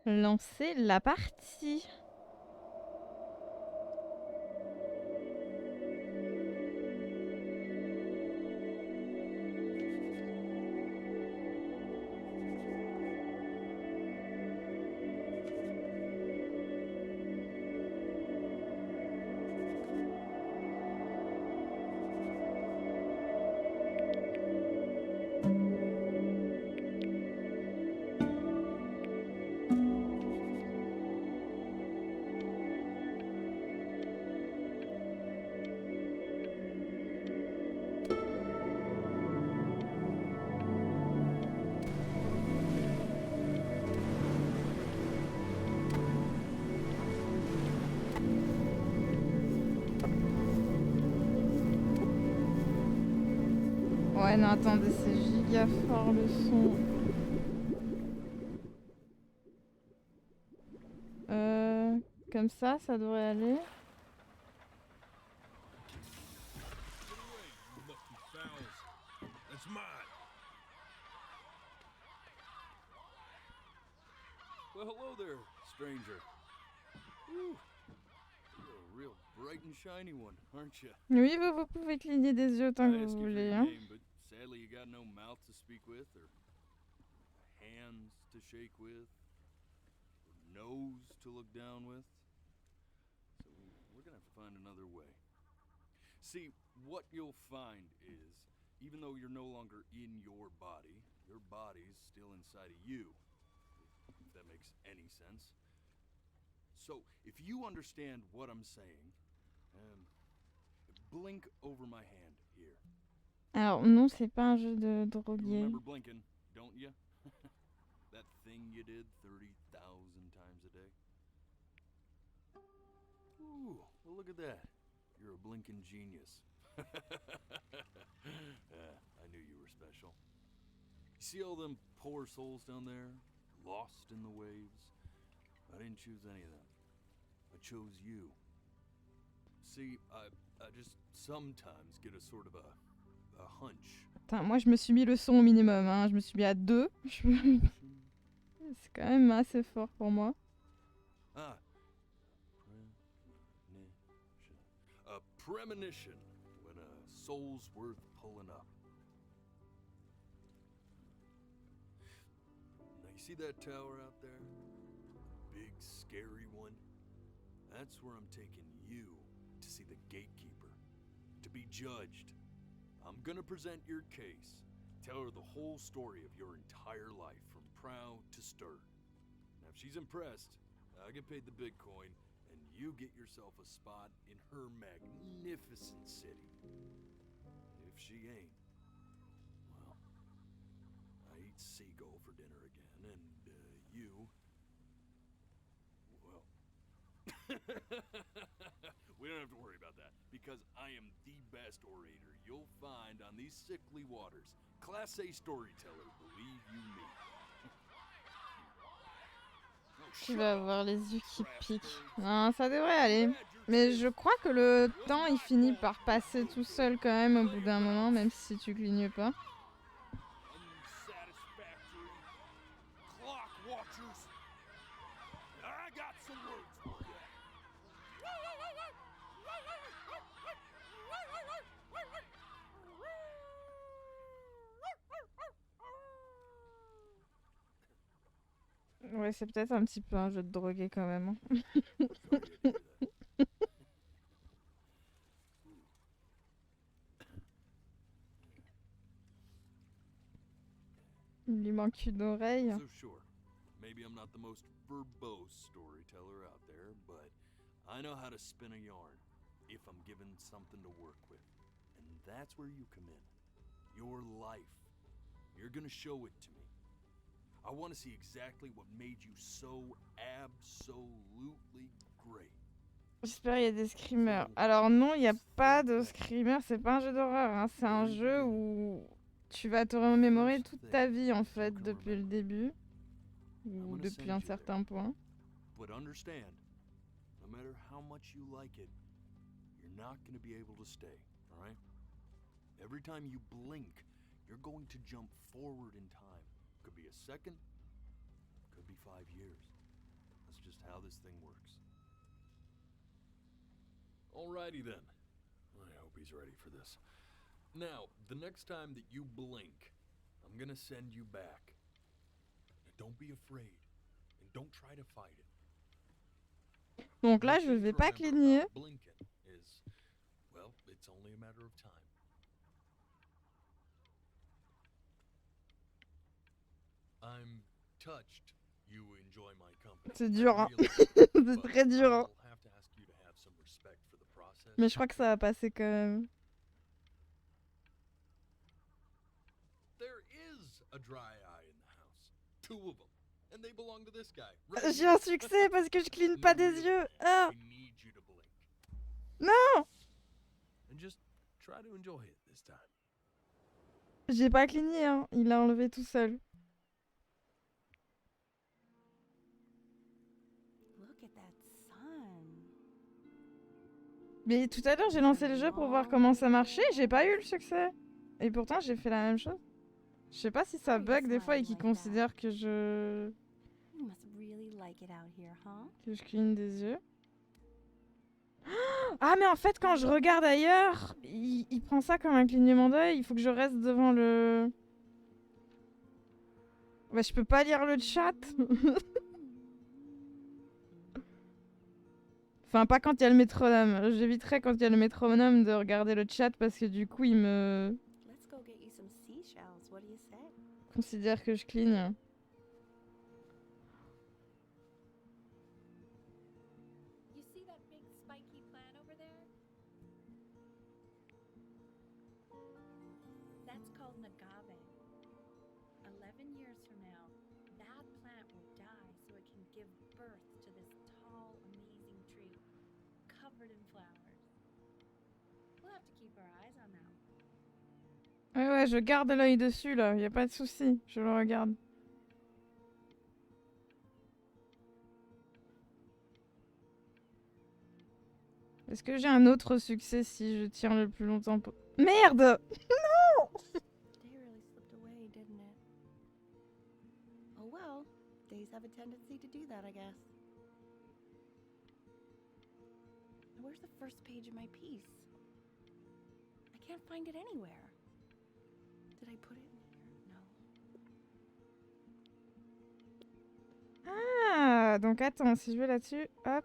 Lancer la partie. Ouais, non, attendez, c'est giga fort le son. Comme ça devrait aller. Get away, you lucky fowls. That's mine. Well, hello there, stranger. Whew. You're a real bright and shiny one, aren't you? Oui, vous pouvez cligner des yeux autant que I vous asked you for voulez. your Hein. name, but sadly you got no mouth to speak with, or hands to shake with, or nose to look down with. So we're gonna have to find another way. See, what you'll find is, even though you're no longer in your body's still inside of you. If that makes any sense. So, if you understand what I'm saying, blink over my hand here. Alors, non, c'est pas un jeu de You drogué. remember blinking, don't you? That thing you did 30,000 times a day. Ooh, well look at that. You're a blinking genius. I knew you were special. You see all them poor souls down there, lost in the waves? I didn't choose any of them. I chose you. See, I just sometimes get a sort of a hunch. Attends, moi je me suis mis le son au minimum, hein. Je me suis mis à 2. C'est quand même assez fort pour moi. Ah. A premonition when a soul's worth pulling up. Now you see that tower out there? Big scary one? That's where I'm taking you to see the gatekeeper. To be judged. I'm gonna present your case. Tell her the whole story of your entire life, from prow to stir. Now if she's impressed, I get paid the big coin, and you get yourself a spot in her magnificent city. If she ain't, well, I eat seagull for dinner again, and you, well, we don't have to worry about that, because I am the best orator you'll find on these sickly waters. Class A storyteller, believe you me. Tu vas avoir les yeux qui piquent. Non, ça devrait aller. Mais je crois que le temps il finit par passer tout seul quand même au bout d'un moment, même si tu clignes pas. Unsatisfactory clock watchers. I got some words for you. Ouais, c'est peut-être un petit peu un jeu de drogué quand même. Hein. Il lui manque une oreille. So sure, maybe I'm not the most verbose storyteller out there, but I know how to spin a yarn if I'm given something to work with. And that's where you come in. Your life. You're gonna show it to me. I want to see exactly what made you so absolutely great. J'espère qu'il y a des screamers. Alors non, il n'y a pas de screamers, c'est pas un jeu d'horreur, hein. C'est un jeu où tu vas te remémorer toute ta vie en fait depuis le début. Ou depuis un certain point. But understand, no matter how much you like it, you're not going to be able to stay, all right? Every time you blink, you're going to jump forward in time. Could be a second, could be 5 years. That's just how this thing works. Alrighty then. I hope he's ready for this. Now, the next time that you blink, I'm gonna send you back. Now, don't be afraid, and don't try to fight it. Donc là, The je thing vais to pas remember cligner. about blinking is, well, it's only a matter of time. I'm touched you enjoy my company. C'est I dur, hein. really C'est but très dur, hein. I'll have to ask you to have some respect for the process. Mais je crois que ça va passer quand même. There is a dry eye in the house. 2 of them. And they belong to this guy. Right J'ai un here. succès parce que je cligne No, pas des really, yeux. Ah, I need you to blink. non, And just try to enjoy it this time. j'ai pas cligné, hein. Il a enlevé tout seul. Look at that sun. Mais tout à l'heure, j'ai lancé le jeu pour voir comment ça marchait. J'ai pas eu le succès. Et pourtant, j'ai fait la même chose. Je sais pas si ça bug des fois et qu'ils considèrent que je You must really like it out here, huh? cligne des yeux. Ah, mais en fait, quand je regarde ailleurs, il prend ça comme un clignement d'œil. Il faut que je reste devant le... Bah, je peux pas lire le chat. Enfin, pas quand il y a le métronome. J'éviterai quand il y a le métronome de regarder le chat parce que du coup, il me Let's go get you some seashells. What do you say? considère que je cligne. You see that big spiky plant over there? That's called an agave. 11 years from now, that plant will die so it can give birth to this tall, amazing tree covered in flowers. We'll have to keep our eyes on that one. Ouais, ouais, je garde l'œil dessus, là. Y a pas de souci. Je le regarde. Est-ce que j'ai un autre succès si je tiens le plus longtemps Merde! Day really slipped away, didn't it? Oh well, days have a tendency to do that, I guess. Now, where's the first page of my piece? I can't find it anywhere. Did I put it in here? No. Ah, donc attends, si je vais là-dessus, hop.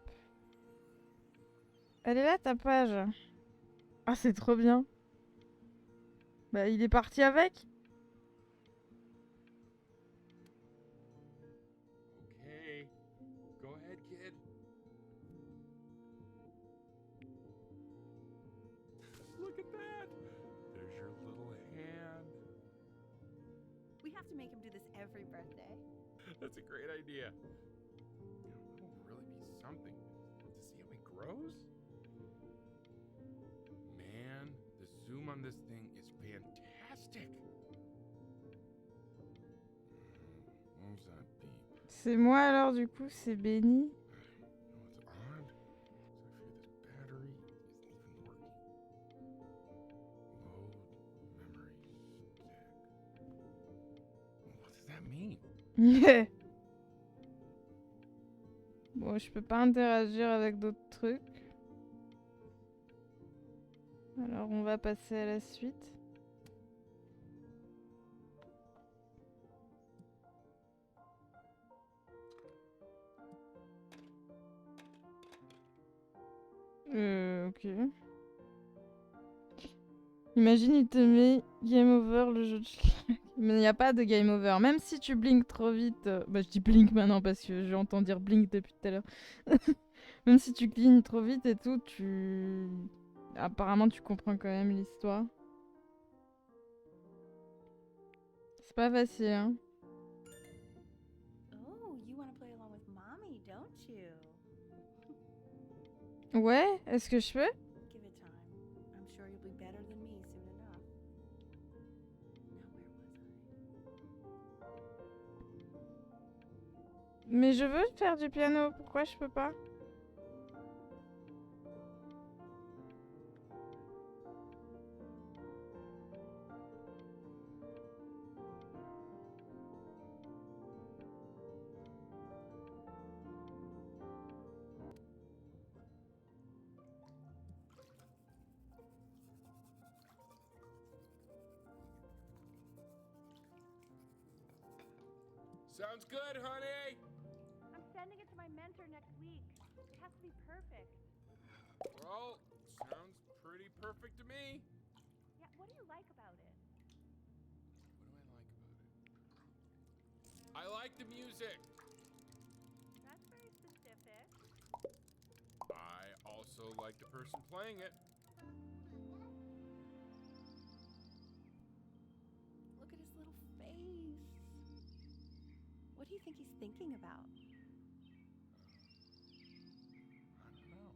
Elle est là, ta page. Ah, c'est trop bien. Bah, il est parti avec. Okay. Go ahead, kid. Look at that. There's your little hand. We have to make him do this every birthday. That's a great idea. It'll really be something to see how he grows. Man, the zoom on this thing is fantastic. What was that beep? C'est moi alors, du coup, c'est Benny. You know, it's odd. So I fear this battery isn't even working. Load memory stick. What does that mean? Bon, je peux pas interagir avec d'autres trucs. Alors, on va passer à la suite. Ok. Imagine, il te met game over le jeu de Schlag. Mais il n'y a pas de game over. Même si tu blinks trop vite. Bah, je dis blink maintenant parce que j'entends dire blink depuis tout à l'heure. Même si tu clignes trop vite et tout, apparemment, tu comprends quand même l'histoire. C'est pas facile, hein. Oh, you want to play along with mommy, don't you? Ouais, est-ce que je peux? Give it time. I'm sure you'll be better than me soon enough. Now, where was I? Mais je veux faire du piano, pourquoi je peux pas? Sounds good, honey. I'm sending it to my mentor next week. It has to be perfect. Well, sounds pretty perfect to me. Yeah, what do you like about it? What do I like about it? I like the music. That's very specific. I also like the person playing it. Look at his little face. What do you think he's thinking about? I don't know.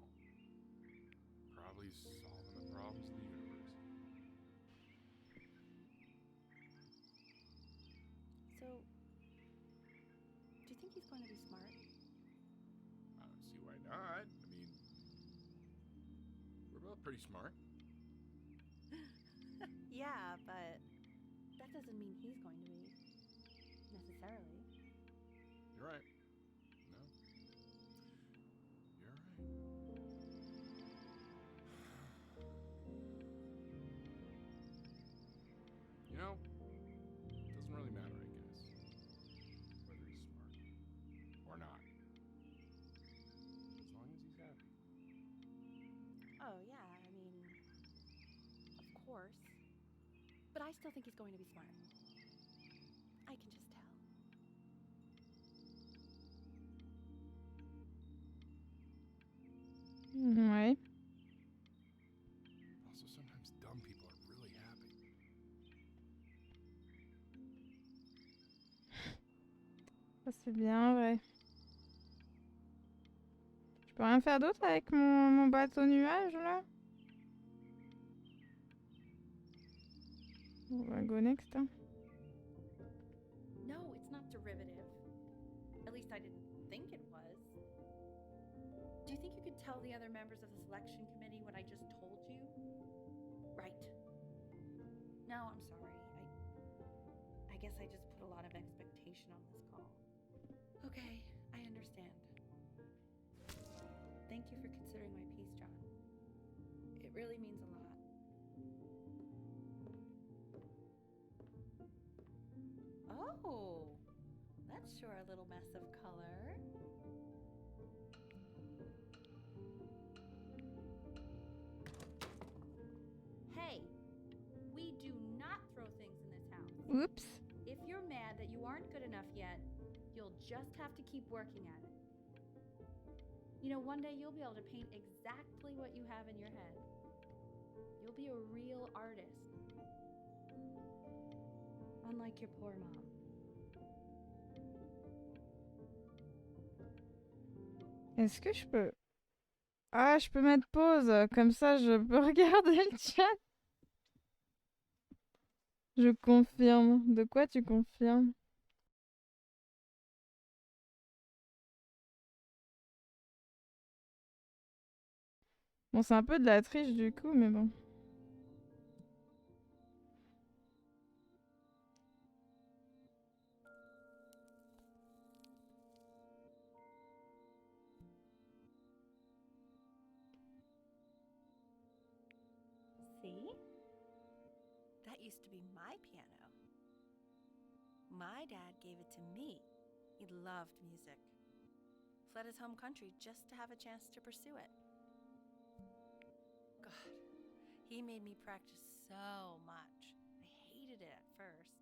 Probably solving the problems of the universe. So, do you think he's going to be smart? I don't see why not. I mean, we're both pretty smart. Yeah, but that doesn't mean he's going to be. Necessarily. You're right. No. You're right. You know, it doesn't really matter, I guess, whether he's smart or not. As long as he's happy. Oh, yeah, I mean, of course. But I still think he's going to be smart. I can just tell. Ouais. Also, sometimes dumb people are really happy. Ça c'est bien vrai. Je peux rien faire d'autre avec mon bateau nuage là? On va go next. Hein. No, it's not derivative. At least I didn't think it was. Do you think you could tell the other members of the selection committee what I just told you? Right. No, I'm sorry. I guess I just put a lot of expectation on this call. Okay, I understand. Thank you for considering my piece, John. It really means a lot. Oh, that's sure a little mess of color. Hey, we do not throw things in this house. Oups. If you're mad that you aren't good enough yet, you'll just have to keep working at it. You know, one day you'll be able to paint exactly what you have in your head. You'll be a real artist. Unlike your poor mom. Est-ce que je peux... Ah, je peux mettre pause. Comme ça, je peux regarder le chat. Je confirme. De quoi tu confirmes? Bon, c'est un peu de la triche du coup, mais bon. See? That used to be my piano. My dad gave it to me. He loved music. Fled his home country just to have a chance to pursue it. God, he made me practice so much. I hated it at first.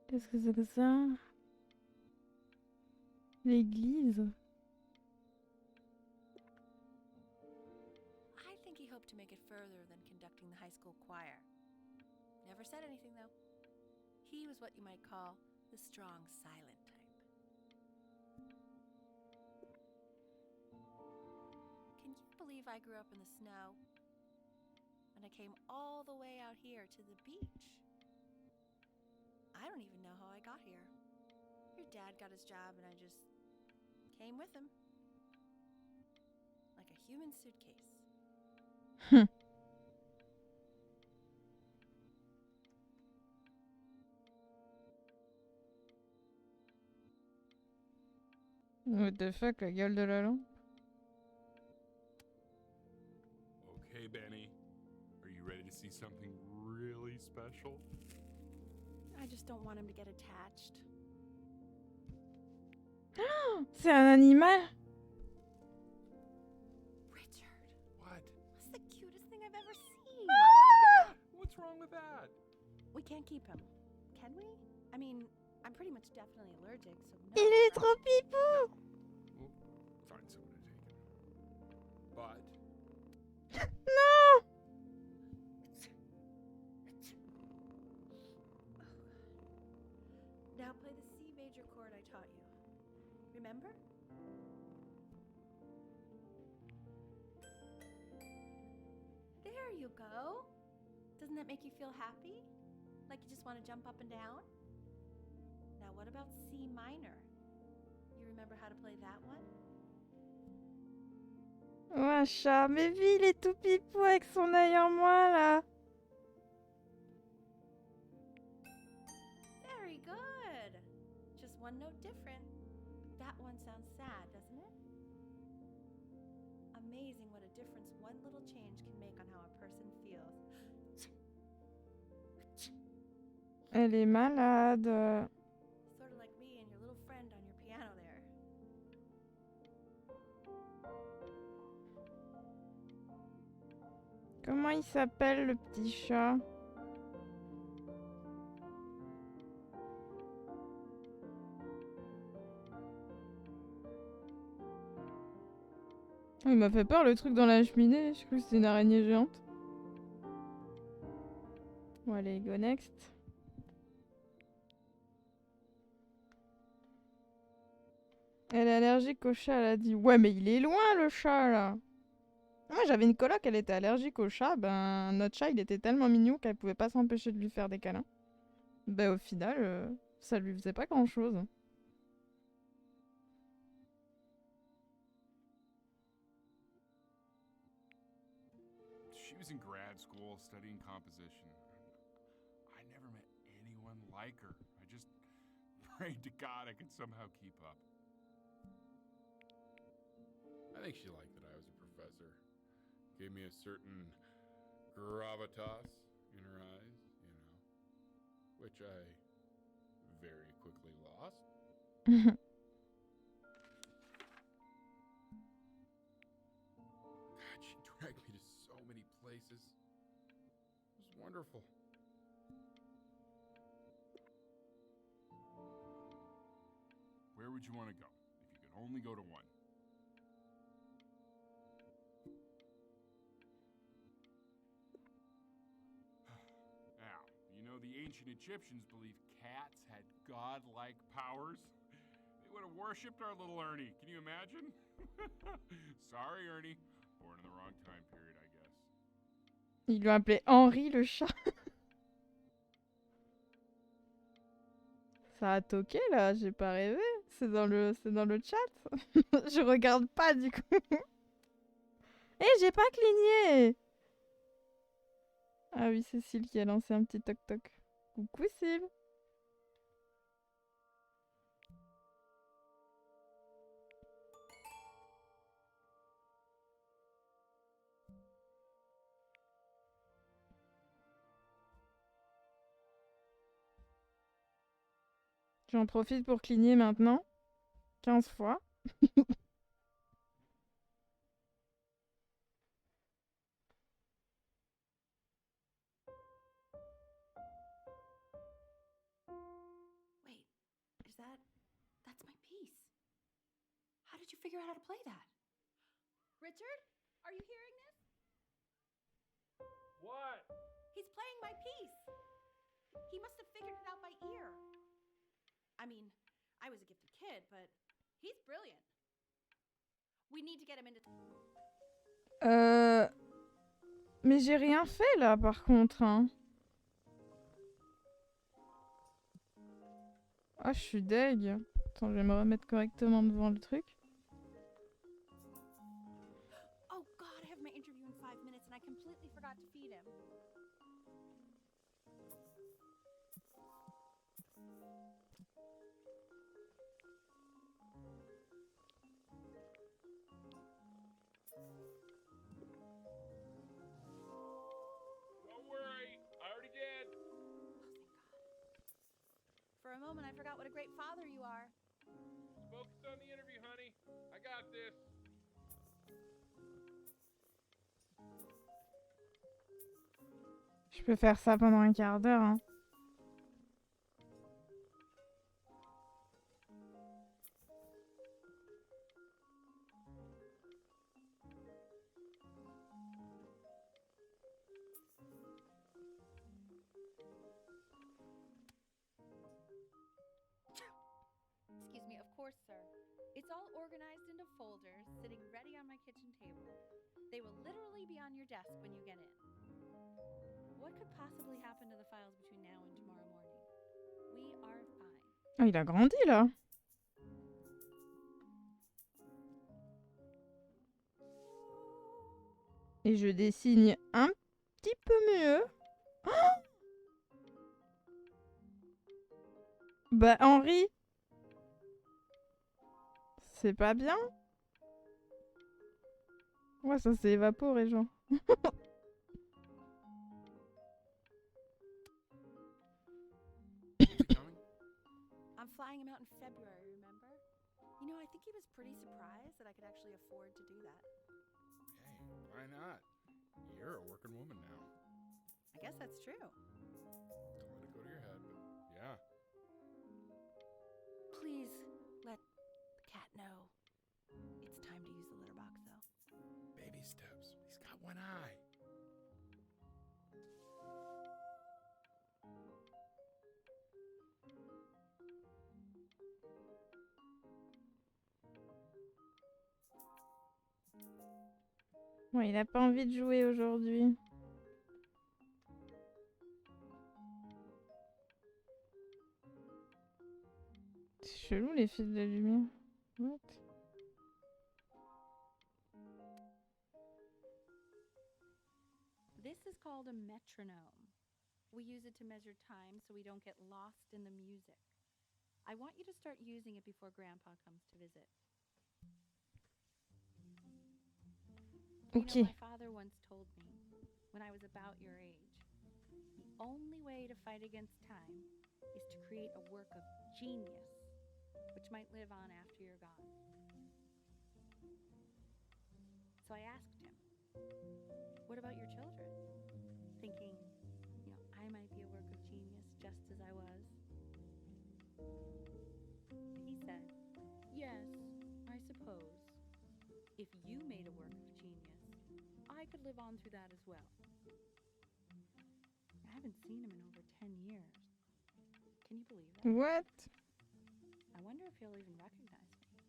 Qu'est-ce que c'est que ça? L'église. I think he hoped to make it further than conducting the high school choir. Never said anything, though. He was what you might call the strong, silent type. Can you believe I grew up in the snow? And I came all the way out here to the beach. I don't even know how I got here. Your dad got his job and I just came with him. Like a human suitcase. What the fuck, la gueule de la lampe? Okay, Benny. Are Are you ready to see something really special? I just don't want him to get attached. C'est un animal. Richard, What? that's the cutest thing I've ever seen. What's wrong with that? We can't keep him, can we? I mean, I'm pretty much definitely allergic, so no. Il est right? trop pipou. We'll find someone to take him. But Non. Now play the C major chord I taught you. Remember? There you go. Doesn't that make you feel happy? Like you just want to jump up and down? Now what about C minor? You remember how to play that one? Ouais, chat. Mais vie, il est tout pipou avec son œil en moins là. Very good. Just one note different. That one sounds sad, doesn't it? Amazing what a difference one little change can make on how a person feels. Elle est malade. Sort of like me and your little friend on your piano there. Comment il s'appelle le petit chat? Oh, il m'a fait peur le truc dans la cheminée. Je crois que c'était une araignée géante. Bon, allez, go next. Elle est allergique au chat, elle a dit. Ouais, mais il est loin le chat là. Moi j'avais une coloc, elle était allergique au chat. Ben, notre chat il était tellement mignon qu'elle pouvait pas s'empêcher de lui faire des câlins. Ben, au final, ça lui faisait pas grand chose. she was in grad school studying composition. I never met anyone like her. I just prayed to God I could somehow keep up. I think she liked that I was a professor. Gave me a certain gravitas in her eyes, you know, which I very quickly lost. God, she dragged me to so many places. It was wonderful. Where would you want to go if you could only go to one? Now, you know the ancient Egyptians believed cats had godlike powers. They would have worshipped our little Ernie. Can you imagine? Sorry, Ernie. Born in the wrong time period, I guess. Ils l'ont appelé Henri le chat. Ça a toqué là, j'ai pas rêvé. C'est dans le chat. Je regarde pas du coup. Eh, j'ai pas cligné. Ah oui, c'est Syl qui a lancé un petit toc-toc. Coucou Syl. J'en profite pour cligner maintenant. 15 fois. Wait, that's my piece. How did you figure out how to play that? Richard, are you hearing this? What? He's playing my piece. He must have figured it out by ear. I mean, I was a gifted kid, but he's brilliant. We need to get him into... Mais j'ai rien fait là par contre. Hein. Ah, je suis deg. Attends, je vais me remettre correctement devant le truc. Oh God, I have my interview in 5 minutes and I completely forgot to feed him. I forgot what a great father you are. Focus on the interview, honey. I got this. Je peux faire ça pendant un quart d'heure, hein. Excuse me, of course, sir. It's all organized into folders, sitting ready on my kitchen table. They will literally be on your desk when you get in. What could possibly happen to the files between now and tomorrow morning? We are fine. Oh, il a grandi là. Et je dessine un petit peu mieux. Oh, bah Henri, c'est pas bien. Ouais, ça s'est évaporé, genre. Coming? I'm flying him out in February, remember? You know, I think he was pretty surprised that I could actually afford to do that. Hey, why not? You're a working woman now. I guess that's true. Don't let it go to your head, but yeah. Please let the cat know. It's time to use the litter box, though. Baby steps. He's got one eye. Ouais, il a pas envie de jouer aujourd'hui. C'est chelou les fils de lumière. What? This is called a metronome. We use it to measure time so we don't get lost in the music. I want you to start using it before Grandpa comes to visit. You Ok. know, my father once told me, when I was about your age, the only way to fight against time is to create a work of genius, which might live on after you're gone. So I asked him, what about your children? Thinking, you know, I might be a work of genius just as I was. He said, yes, I suppose. If you made a work of genius, I could live on through that as well. I haven't seen him in over 10 years. Can you believe that? What? I wonder if he'll even recognize me.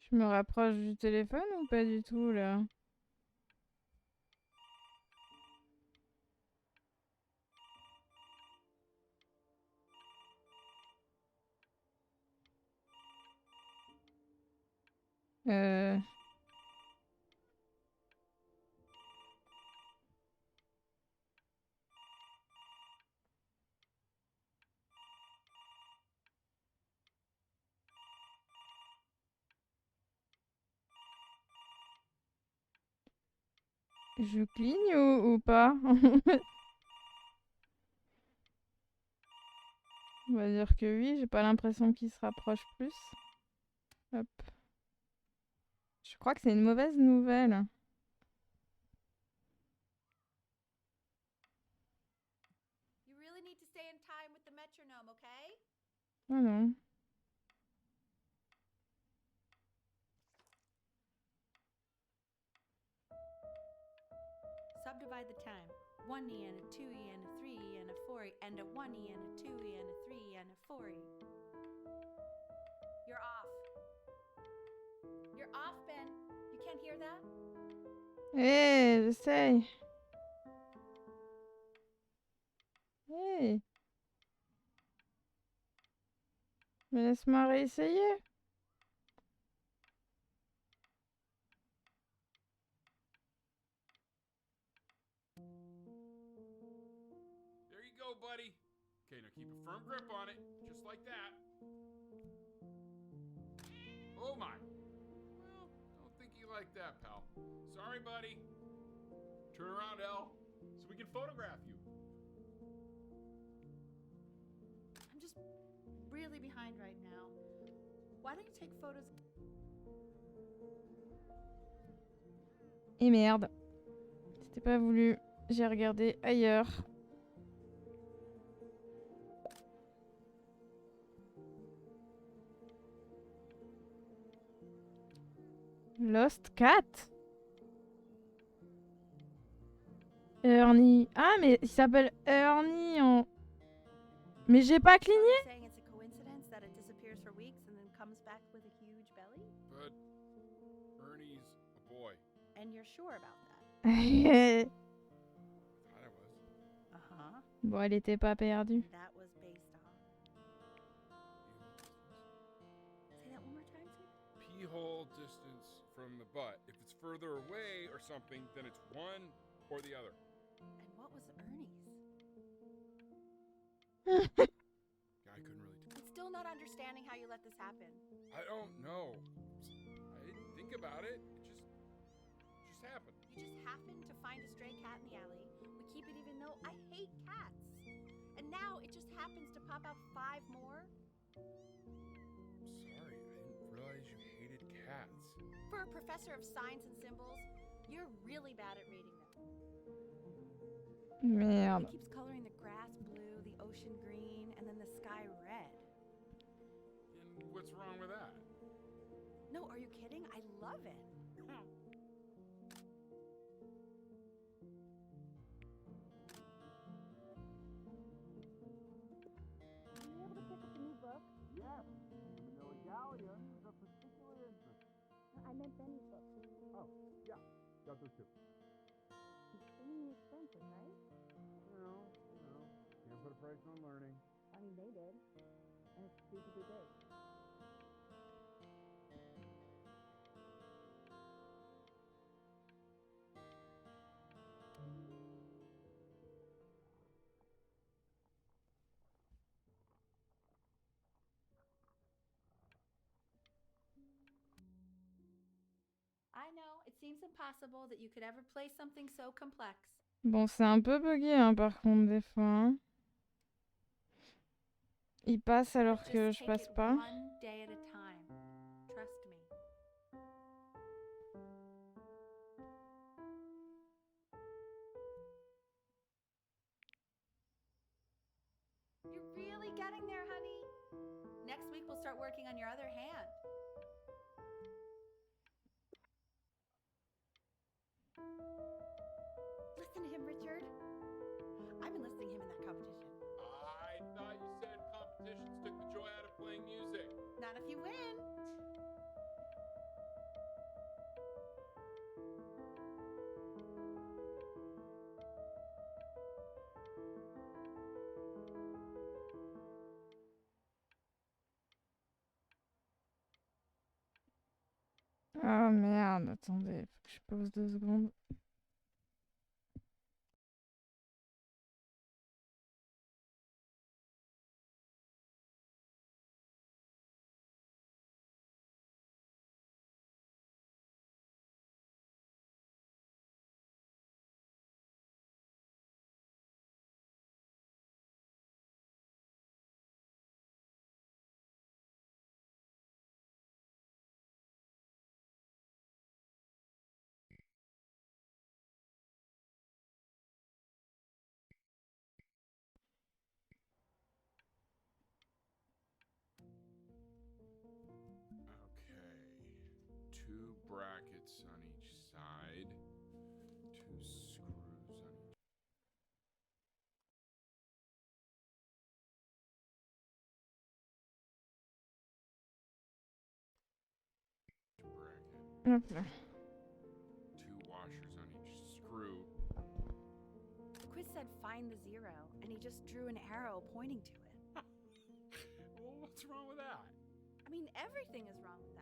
Je me rapproche du téléphone ou pas du tout là? Je cligne ou pas? On va dire que oui, j'ai pas l'impression qu'il se rapproche plus. Hop. Je crois que c'est une mauvaise nouvelle. You really need to stay in time with the metronome, okay? Oh non. Subdivide the time. 1e and a 2e and a 3e and a 4e and a 1e and a 2e and a 3e and a 4e. You're off. You're off, Ben. You can't hear that? Hé, j'essaye. Hey. Mais laisse-moi réessayer. There you go, buddy. Okay, now keep a firm grip on it, just like that. Oh my. Well, don't think you like that, pal. Sorry, buddy. Turn around, Elle, so we can photograph you. I'm just really behind right now. Why don't you take photos? Et merde. C'était pas voulu. J'ai regardé ailleurs. Lost Cat. Ernie. Ah, mais il s'appelle Ernie en... Mais j'ai pas cligné. Saying it's a coincidence that it disappears for weeks and then comes back with a huge belly? But Ernie's a boy. And you're sure about that? Thought I was. Uh-huh. Bon, elle était pas perdue. That was based on... Say that one more time, sweet. P-hole distance from the butt. If it's further away or something, then it's one or the other. And what was Ernie's? Yeah, I couldn't really tell. I'm still not understanding how you let this happen. I don't know. I didn't think about it. It just happened. You just happened to find a stray cat in the alley. We keep it even though I hate cats. And now it just happens to pop out 5 more? Sorry, I didn't realize you hated cats. For a professor of signs and symbols, you're really bad at reading them. Merde. He keeps coloring the grass blue, the ocean green, and then the sky red. And what's wrong with that? No, are you kidding? I love it. Were you able to pick up a new book? Yes, the Manila Galleon is of particular interest. I meant Benny's book. Oh, yeah, got those too. Extremely expensive, right? Can't put a price on learning. I mean, they did. And it's stupidly big. I know, it seems impossible that you could ever play something so complex. Bon, c'est un peu bugué, hein, par contre, des fois. Hein. Il passe alors Just que je take passe it pas. one day at a time. Trust me. You're really getting there, honey. Next week we'll start working on your other hand. Listen to him, Richard. I've been listening to him in that competition. I thought you said competitions took the joy out of playing music. Not if you win. Ah merde, attendez, faut que je pose 2 secondes. Okay. 2 brackets on each side. 2 screws on each. Bracket. Hop là. 2 washers on each screw. The quiz said find the 0, and he just drew an arrow pointing to it. Well, What's wrong with that? I mean, everything is wrong with that.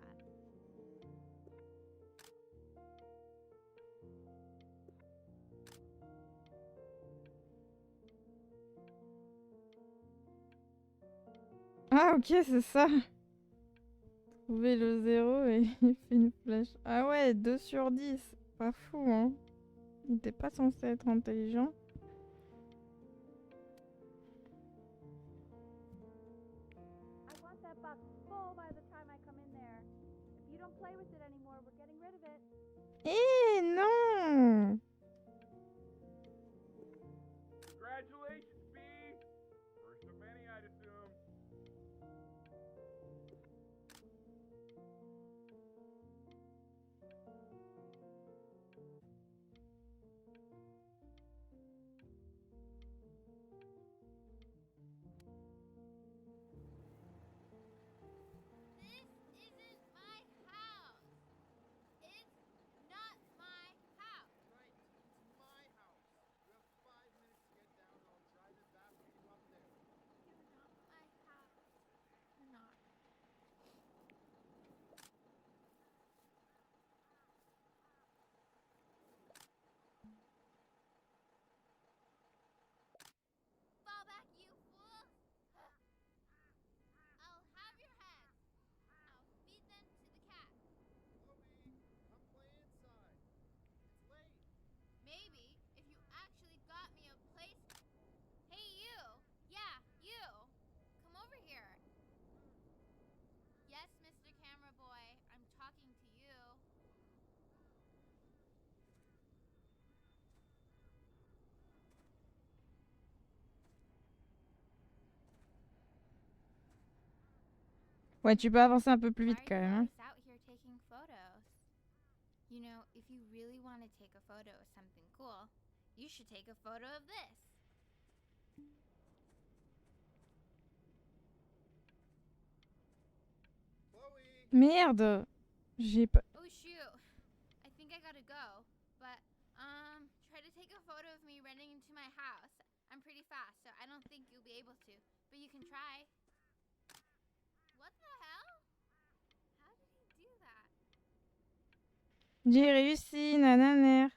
Ah ok, c'est ça. Trouver le 0 et il fait une flèche. Ah ouais, 2 sur 10. Pas fou, hein. Il était pas censé être intelligent. I want that box full by the time I come in there. If you don't play with it anymore, we're getting rid of it. Eh non! Congratulations, B! First of many, I'd assume. This isn't my house. It's not my house. Right, it's my house. You have 5 minutes to get down, and I'll drive it back with you up there. You're not my house. Not. Fall back, you fool! I'll have your heads. I'll feed them to the cat. Chloe, come play inside. It's late. Maybe if you actually got me a place. Hey, you! Yeah, you! Come over here. Yes, Mr. Camera Boy, I'm talking to you. Ouais, tu peux avancer un peu plus Why vite are quand you même. Hein. always out here taking photos? You know, if you really want to take a photo of something cool, you should take a photo of this. Chloe! Merde! J'ai pas... Oh shoot, I think I gotta go. But, try to take a photo of me running into my house. I'm pretty fast, so I don't think you'll be able to. But you can try. What the hell? How did he do that? J'ai réussi, nananer.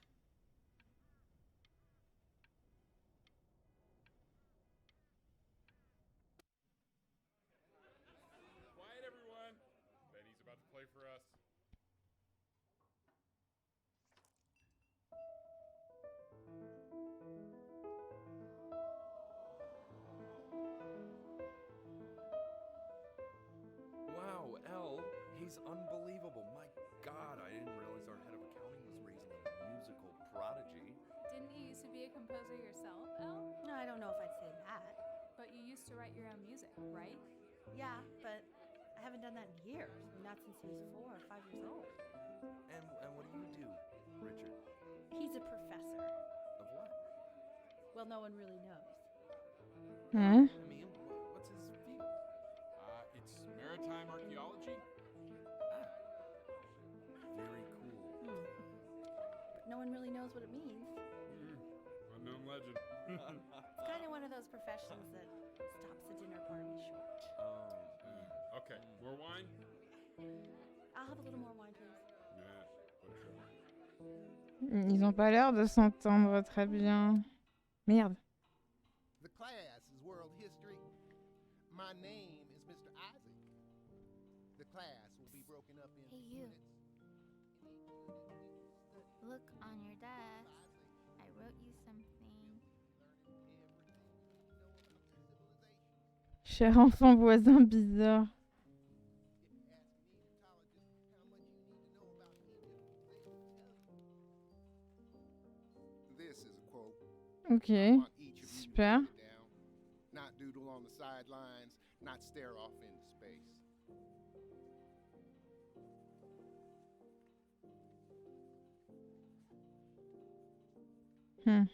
Quiet, everyone. Benny's about to play for us. Wow, Elle, he's unbelievable. My God, I didn't realize our head of accounting was raising a musical prodigy. Didn't you used to be a composer yourself, Elle? No, I don't know if I'd say that. But you used to write your own music, right? Yeah, but I haven't done that in years. Not since he was 4 or 5 years old. And what do you do, Richard? He's a professor. Of what? Well, no one really knows. Hein? I mean, what's his field? It's maritime archaeology. Ah, very cool. But no one really knows what it means. Unknown legend. It's kind of one of those professions that stops a dinner party short. Okay, more wine? I'll have a little more wine, please. Yeah, put it Ils ont pas l'air de s'entendre très bien. Merde. The class is world history. My name is Mr. Isaac. The class will be broken up into Hey, you. units. In each unit, we will study Look on your desk. civilization. I wrote you something. Learning everything you need to know about the civilization. Cher enfant voisin bizarre. If you ask an Egyptologist how much you need to know about Egypt, they will tell you. This is a quote. Ok. I want each of you to Super. write it down. Not doodle on the sidelines, not stare off into space. Hmm.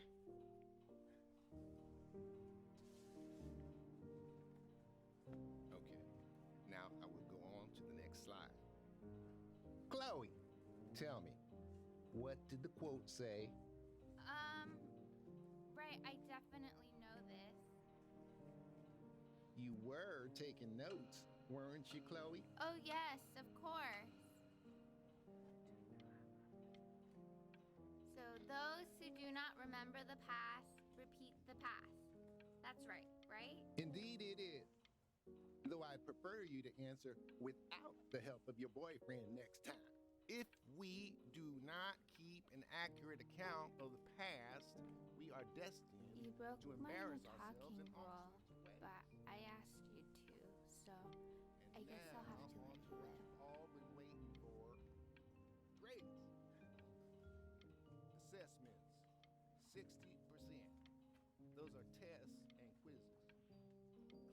Okay. Now I will go on to the next slide. Chloe, tell me, what did the quote say? Right, I definitely know this. You You were taking notes, weren't you, Chloe? Oh, yes, of course. So, those who do not remember the past, repeat the past. That's right, right? Indeed it is. Though I prefer you to answer without the help of your boyfriend next time. If we do not keep an accurate account of the past, we are destined You broke to my embarrass no ourselves in talking all rule, sorts of ways. but I asked you to, so I guess I'll have to on let to you what live. you've all been waiting for. Grades. Assessments. 60%. Those are tests and quizzes.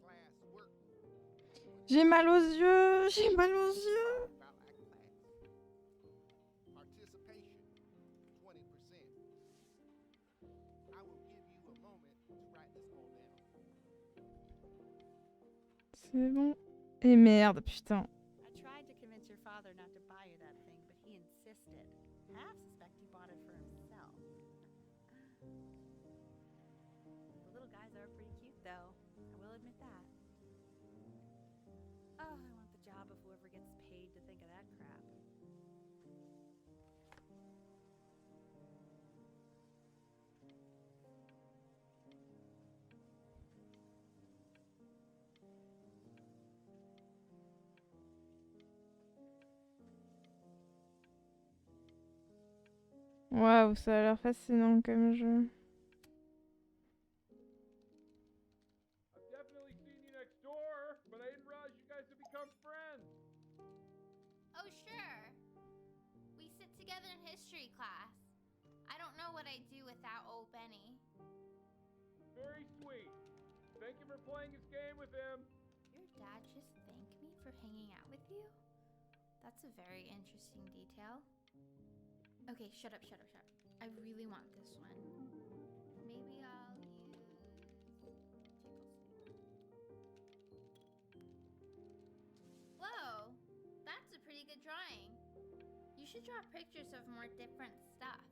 Class work. J'ai mal aux yeux, j'ai mal aux yeux. About our class. Participation. 20%. I will give you a moment to write this all down. C'est bon. Et merde, putain. I tried to convince your father not to buy you that thing, but he insisted. Half suspect he bought it for himself. The little guys are pretty cute, though. I will admit that. Oh, I want the job of whoever gets paid to think of that crap. Waouh, ça a l'air fascinant comme jeu. I've definitely seen you next door, but I didn't realize you guys had become friends. Oh, sure. We sit together in history class. I don't know what I'd do without old Benny. Very sweet. Thank you for playing his game with him. Your dad just thanked me for hanging out with you? That's a very interesting detail. Okay, shut up. I really want this one. Maybe I'll use Whoa! That's a pretty good drawing. You should draw pictures of more different stuff.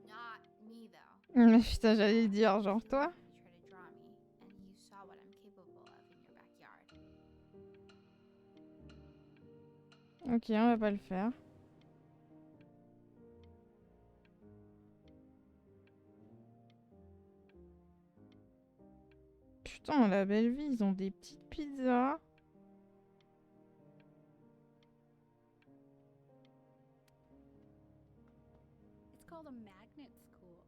Not me, though. Mais putain, j'allais dire, genre toi. You try to draw me, and you saw what I'm capable of in your backyard. Ok, on va pas le faire. Putain, la belle vie, ils ont des petites pizzas. It's called a magnet school.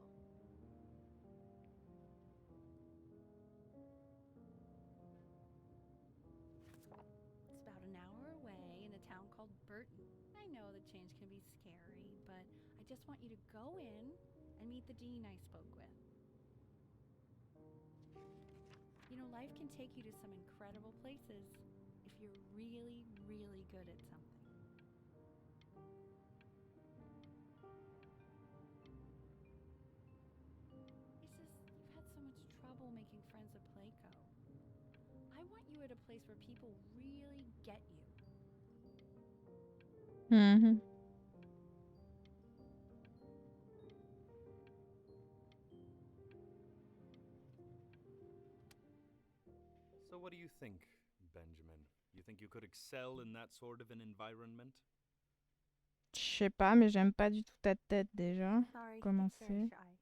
It's about an hour away in a town called Burton. I know the change can be scary, but I just want you to go in and meet the dean I spoke with. You know, life can take you to some incredible places if you're really, really good at something. It's just, you've had so much trouble making friends at Playco. I want you at a place where people really get you. Mhm. So what do you think, Benjamin? You think you could excel in that sort of an environment? Je sais pas, mais j'aime pas du tout ta tête déjà. Sorry, Commencer. it's very shy.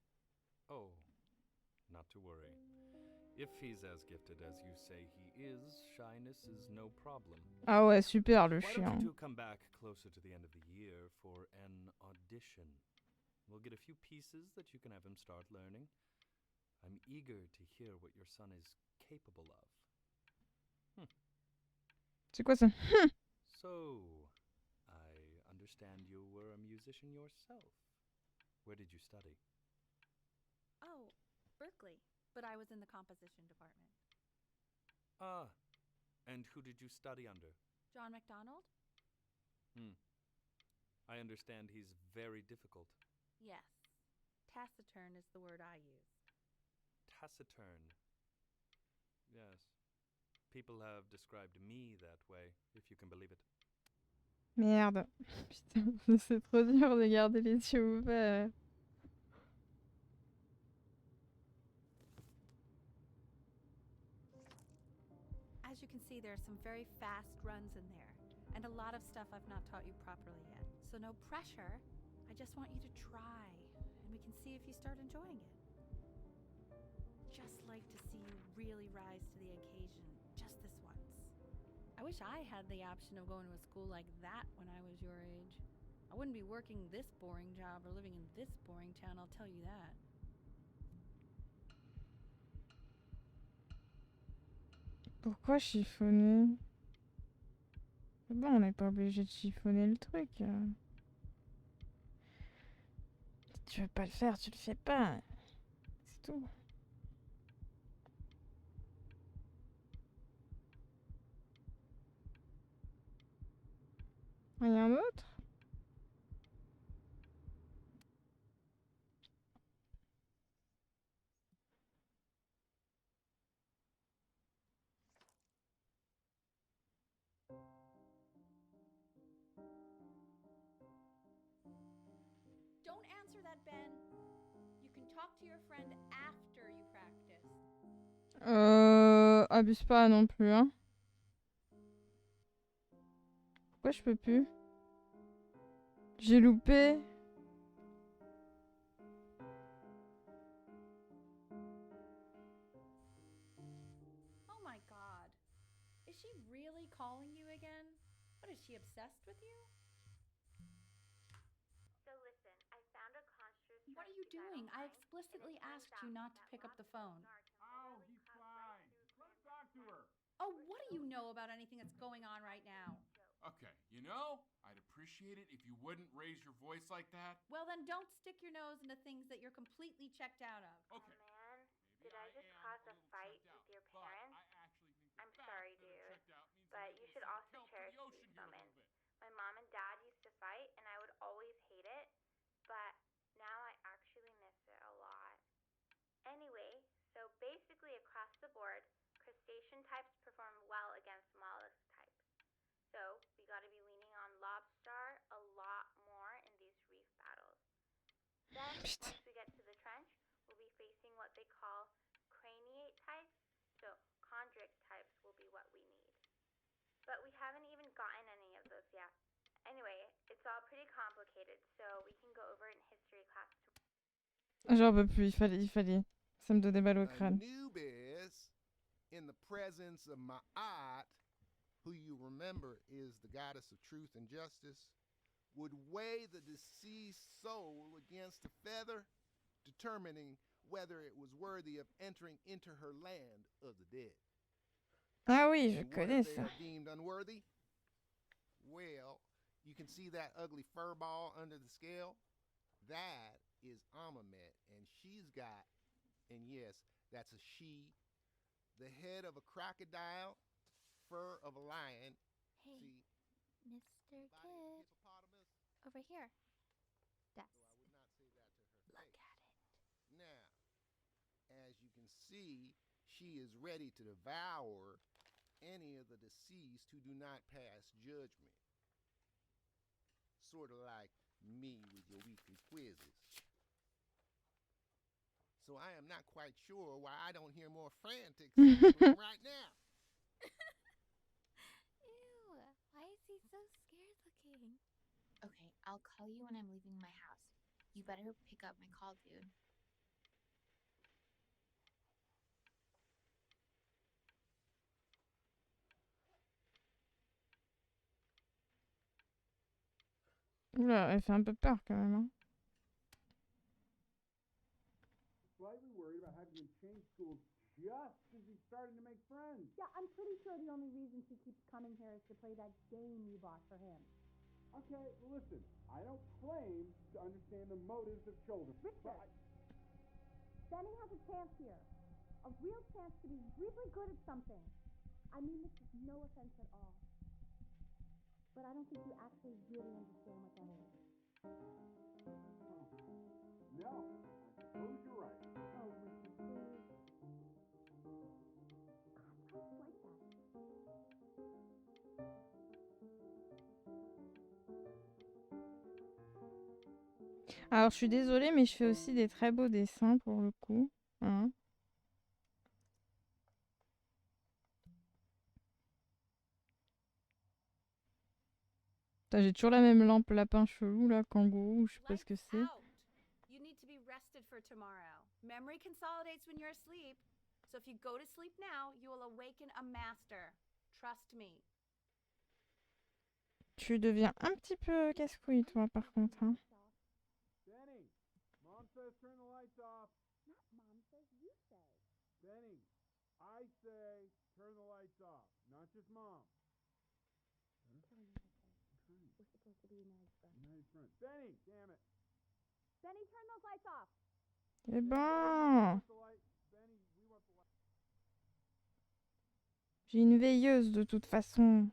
Oh, not to worry. If he's as gifted as you say he is, shyness is no problem. Ah ouais, super le Why chien. don't you two come back closer to the end of the year for an audition? We'll get a few pieces that you can have him start learning. I'm eager to hear what your son is capable of. C'est quoi ça? So, I understand you were a musician yourself. Where did you study? Oh, Berkeley. But I was in the composition department. Ah, and who did you study under? John MacDonald? I understand he's very difficult. Yes. Taciturn is the word I use. Taciturn. Yes. People have described me that way, if you can believe it. Merde. Putain, c'est trop dur de garder les yeux ouverts. as you can see, there are some very fast runs in there, and a lot of stuff I've not taught you properly yet. So no pressure. I just want you to try, and we can see if you start enjoying it. Just like to see you really rise to the occasion, just this once. I wish I had the option of going to a school like that when I was your age. I wouldn't be working this boring job or living in this boring town, I'll tell you that. Pourquoi chiffonner? C'est bon, on n'est pas obligé de chiffonner le truc. Si tu veux pas le faire, tu le fais pas. C'est tout. Rien d'autre? Don't answer that, Ben. You can talk to your friend after you practice. Abuse pas non plus, hein. Pourquoi je peux plus? J'ai loupé. Oh my god. Is she really calling you again? What, is she obsessed with you? So listen, I found a construct. What are you doing? I explicitly asked you not to pick up the phone. Oh, he's fine. Let him talk to her. Oh, what do you know about anything that's going on right now? Okay, you know, I'd appreciate it if you wouldn't raise your voice like that. Well, then don't stick your nose into things that you're completely checked out of. Okay. Oh man, Maybe did I just am cause a little fight checked with out, your but parents? I actually think the I'm fact sorry, that I'm dude, checked out means but I'm you able should to also tilt to cherish the ocean these here a little moments. bit. My mom and dad used to fight, and I would always hate it, but now I actually miss it a lot. Anyway, so basically across the board, crustacean types perform well against mollusk types. So we gotta be leaning on lobster a lot more in these reef battles. Then, once we get to the trench, we'll be facing what they call craniate types, so chondric types will be what we need. But we haven't even gotten any of those yet. Anyway, it's all pretty complicated, so we can go over it in history class. J'en peux plus, il fallait. Ça me donnait mal au crâne. Anubis, in the presence of Ma'at, who you remember is the goddess of truth and justice, would weigh the deceased soul against a feather, determining whether it was worthy of entering into her land of the dead. Ah oui, je And what connais if they ça. are deemed unworthy? Well, you can see that ugly fur ball under the scale? That is Amamet, and she's got, and yes, that's a she, the head of a crocodile, fur of a lion. Hey, See, Mr. body of a Kid, hippopotamus. over here. That's. So I would not say that to her Look face. at it. Now, as you can see, she is ready to devour any of the deceased who do not pass judgment. Sort of like me with your weekly quizzes. So I am not quite sure why I don't hear more frantics right now. Ew, why is he so scared looking? Okay, I'll call you when I'm leaving my house. You better pick up my call, dude. Oula, elle fait un peu peur quand même. Hein. Slightly worried about having him change schools just as he's starting to make friends. Yeah, I'm pretty sure the only reason she keeps coming here is to play that game you bought for him. Okay, listen, I don't claim to understand the motives of children. Richard, Benny has a chance here. A real chance to be really good at something. I mean this with no offense at all. But I don't think you actually really understand what that is. No, I suppose you're right. Oh, Richard, please. God, why are you like that? Alors, je suis désolée, mais je fais aussi des très beaux dessins pour le coup. Hein. Putain, j'ai toujours la même lampe lapin chelou là, kangourou, je sais pas ce que Lights c'est. out. You need to be rested for tomorrow. Memory consolidates when you're asleep. So if you go to sleep now, you will awaken a master. Trust me. Tu deviens un petit peu casse-couille, toi, par contre. Hein. Benny, Mom says turn the lights off. Not Mom says, you say. Benny, I say turn the lights off, not just Mom. We're supposed to be United's brother. United front. Benny, damn it. Benny, turn those lights off. C'est bon. Benny, we want the light. J'ai une veilleuse de toute façon.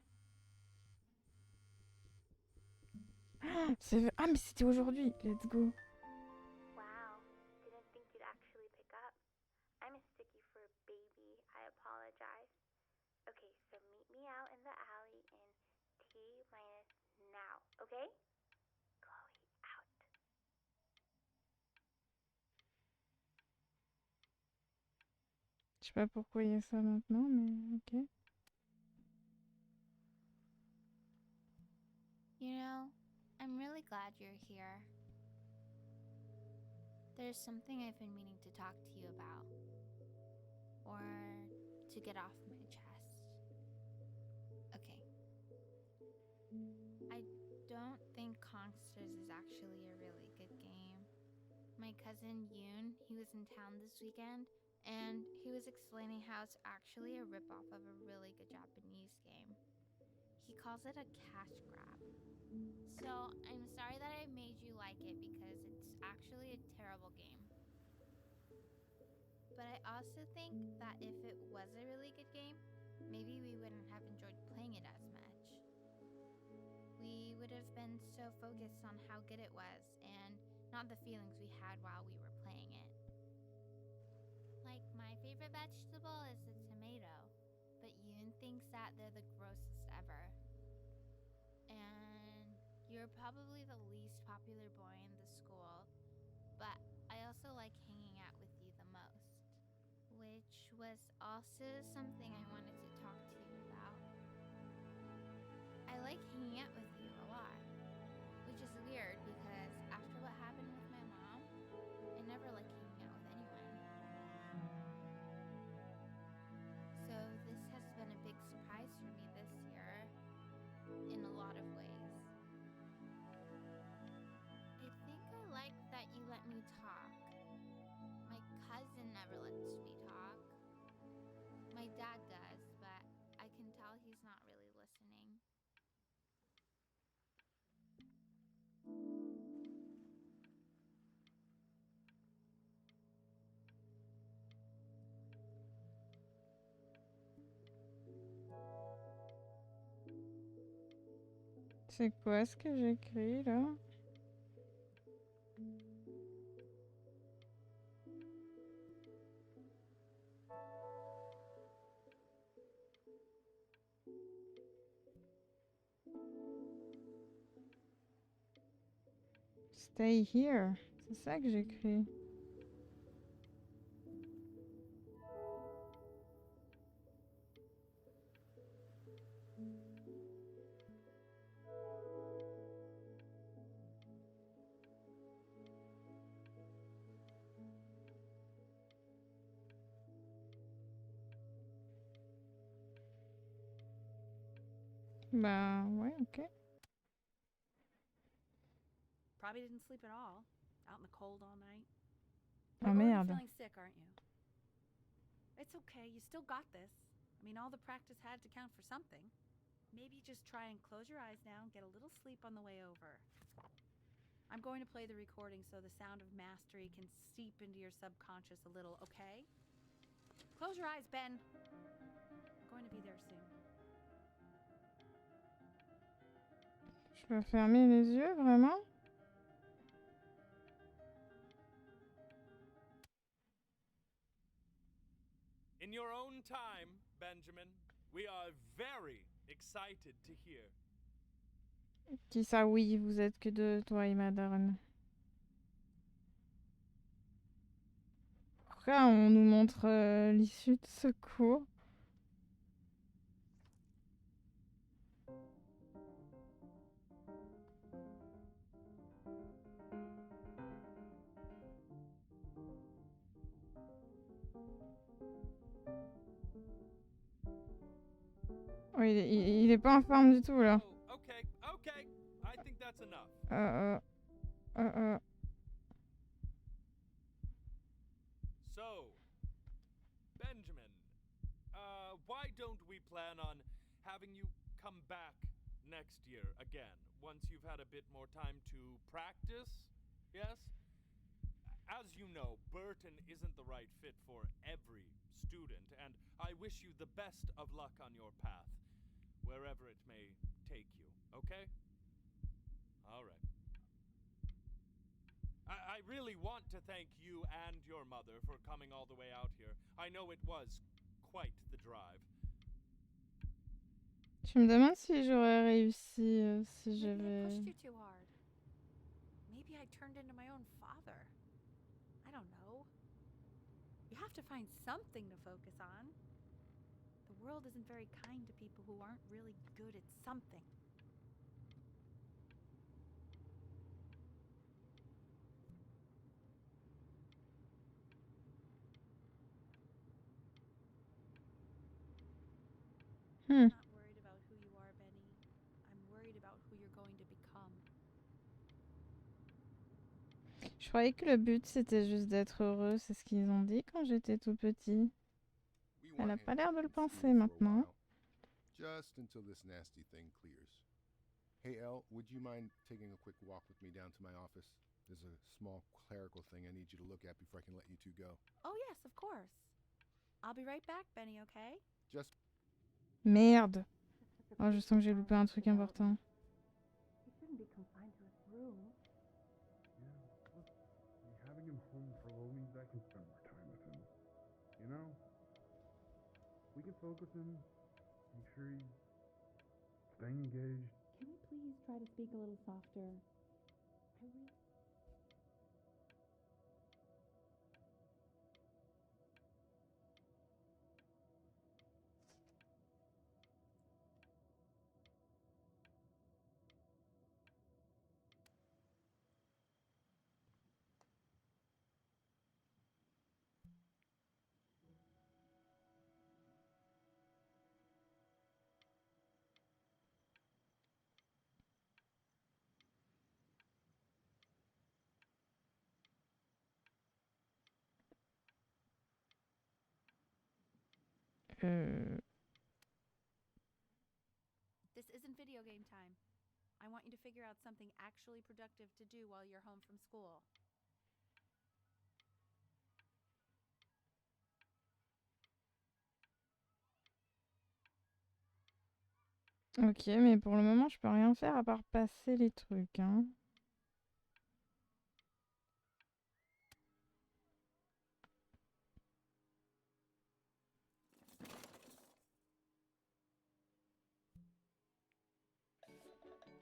Ah, mais c'était aujourd'hui. Let's go. Wow, didn't think you'd actually pick up. I'm a sticky for a baby. I apologize. Okay, so meet me out in the alley in T-minus now, okay? Chloe, out. Je sais pas pourquoi il y a ça maintenant, mais ok. You know, I'm really glad you're here. There's something I've been meaning to talk to you about. Or to get off my chest. Okay. I don't think Kongsters is actually a really good game. My cousin Yoon, he was in town this weekend, and he was explaining how it's actually a ripoff of a really good Japanese game. He calls it a cash grab. So I'm sorry that I made you like it because it's actually a terrible game. But I also think that if it was a really good game, maybe we wouldn't have enjoyed playing it as much. We would have been so focused on how good it was and not the feelings we had while we were playing it. Like, my favorite vegetable is the tomato, but Yoon thinks that they're the grossest ever. And you're probably the least popular boy in the school, but I also like hanging out with you the most. Which was also something I wanted to talk to you about. I like hanging out with you a lot, which is weird because after what happened with my mom, I never like hanging out with anyone. So this has been a big surprise for me this year, in a lot of ways. I think I like that you let me talk. My cousin never lets me talk. My dad does, but I can tell he's not really listening. C'est quoi ce que j'écris là? Stay here. C'est ça que j'écris. Bah ouais, ok. Probably didn't sleep at all. Out in the cold all night. Oh You're already merde. feeling sick, aren't you? It's okay. You still got this. I mean, all the practice had to count for something. Maybe just try and close your eyes now and get a little sleep on the way over. I'm going to play the recording so the sound of mastery can seep into your subconscious a little, okay? Close your eyes, Ben. I'm going to be there soon. Je dois fermer les yeux, vraiment? In your own time, Benjamin, we are very excited to hear. Qui ça, oui, vous êtes que deux, toi et Madame. Pourquoi on nous montre l'issue de ce cours? Oh, il est pas en forme du tout là. Oh, okay, okay. I think that's enough. Euh. So, Benjamin, why don't we plan on having you come back next year again, once you've had a bit more time to practice? Yes? As you know, Burton isn't the right fit for every student, and I wish you the best of luck on your path, wherever it may take you, okay? All right. I really want to thank you and your mother for coming all the way out here. I know it was quite the drive. Je me demande si j'aurais réussi si Maybe I j'avais... pushed you too hard. Maybe I turned into my own father. I don't know. You have to find something to focus on. The world isn't very kind to people who aren't really good at something. I'm not worried about who you are, Benny. I'm worried about who you're going to become. Je croyais que le but c'était juste d'être heureux, c'est ce qu'ils ont dit quand j'étais tout petit. Elle a pas l'air de le penser maintenant. Just until this nasty thing clears. Hey, Elle, would you mind taking a quick walk with me down to my office? There's a small clerical thing I need you to look at before I can let you two go. Oh, yes, of course. I'll be right back, Benny, okay? Just Merde. Oh, je sens que j'ai loupé un truc important. He shouldn't be confined to his room. Yeah, look, having him home for a little means I can spend more time with him. You know? We can focus him, make sure he's staying engaged. Can we please try to speak a little softer? This isn't video game time. I want you to figure out something actually productive to do while you're home from school. Ok, mais pour le moment, je peux rien faire à part passer les trucs, hein.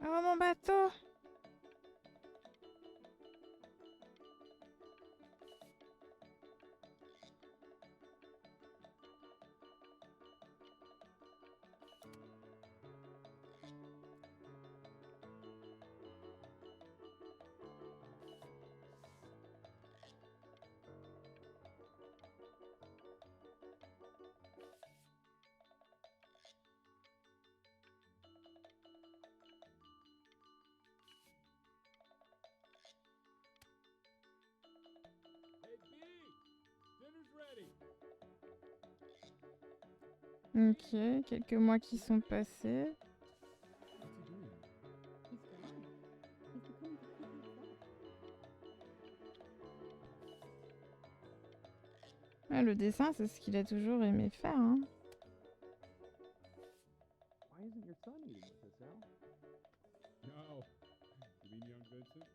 Oh, mon bateau! Hey, B! Dinner's ready! Ok, quelques mois qui sont passés. He's gone. He's become completely self. Ah, le dessin, c'est ce qu'il a toujours aimé faire, hein. Why isn't your son eating with us, Al? No. You mean young Vincent?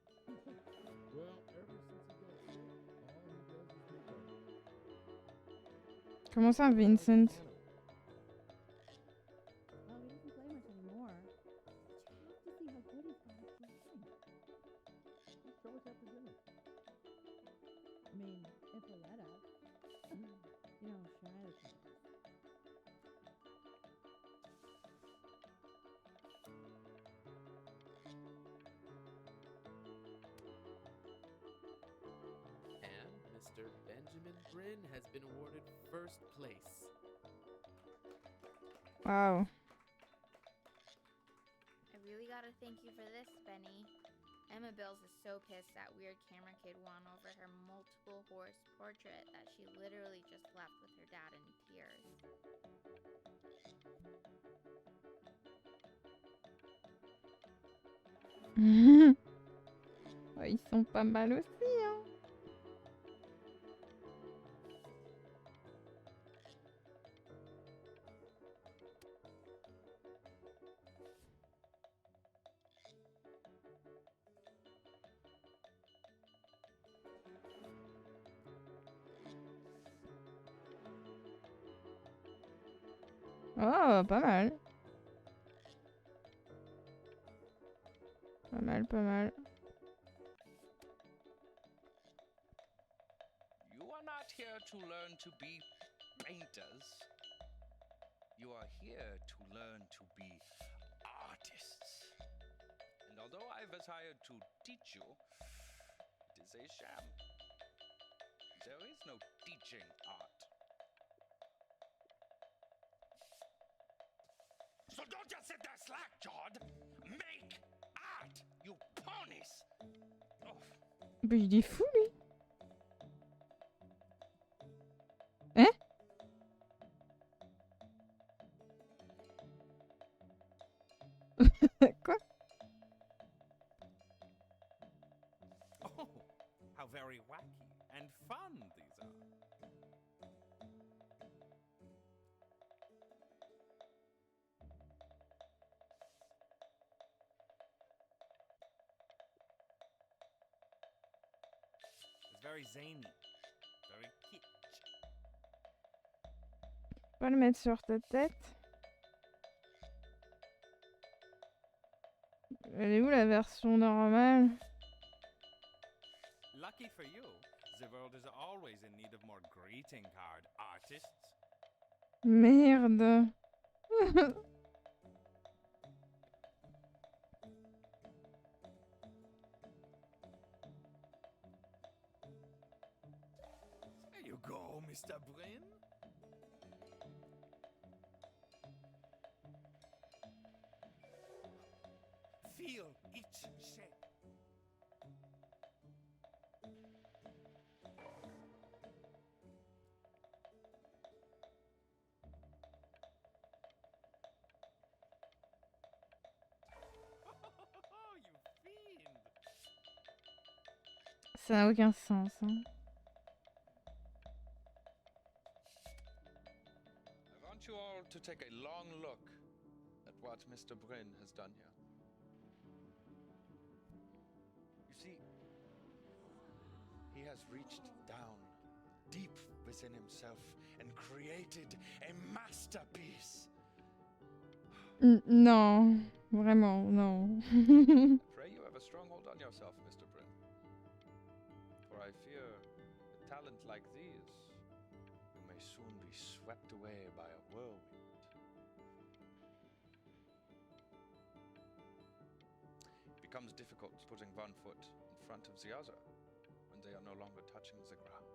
Well, ever since he got sick, all he does is make art. Comment ça, Vincent? Oh, he doesn't play much anymore. But you have to see how good he's got at drawing. Just show us after dinner. I mean, if he'll let us. You know how shy the kid is. And Mr. Benjamin Benjamin Bryn has been awarded first place. Wow. I really gotta thank you for this, Benny. Emma Bills is so pissed that weird camera kid won over her multiple horse portrait that she literally just left with her dad in tears. Ils sont pas mal aussi, hein. Oh, pas mal. Pas mal, pas mal. You are not here to learn to be painters. You are here to learn to be artists. And although I was hired to teach you, it is a sham. There is no teaching art. So don't just sit there slack-jawed. Make art, you ponies! Oh. Mais il est fou, lui. Hein? Quoi? Oh, how very wacky and fun these are. It's very zany, very kitsch. Pas le mettre sur ta tête. Elle est où la version normale? Lucky for you, the world is always in need of more greeting card artists. Merde. There you go, Mr. Bryn. Feel each shape. Oh, you fiend! Ça n'a aucun sens, hein. I want you all to take a long look at what Mr. Bryn has done here. You see, he has reached down deep within himself and created a masterpiece. Non, vraiment, non. I pray you have a stronghold on yourself, Mr. Bryn. For I fear a talent like these, you may soon be swept away by a whirlwind. It becomes difficult putting one foot in front of the other when they are no longer touching the ground.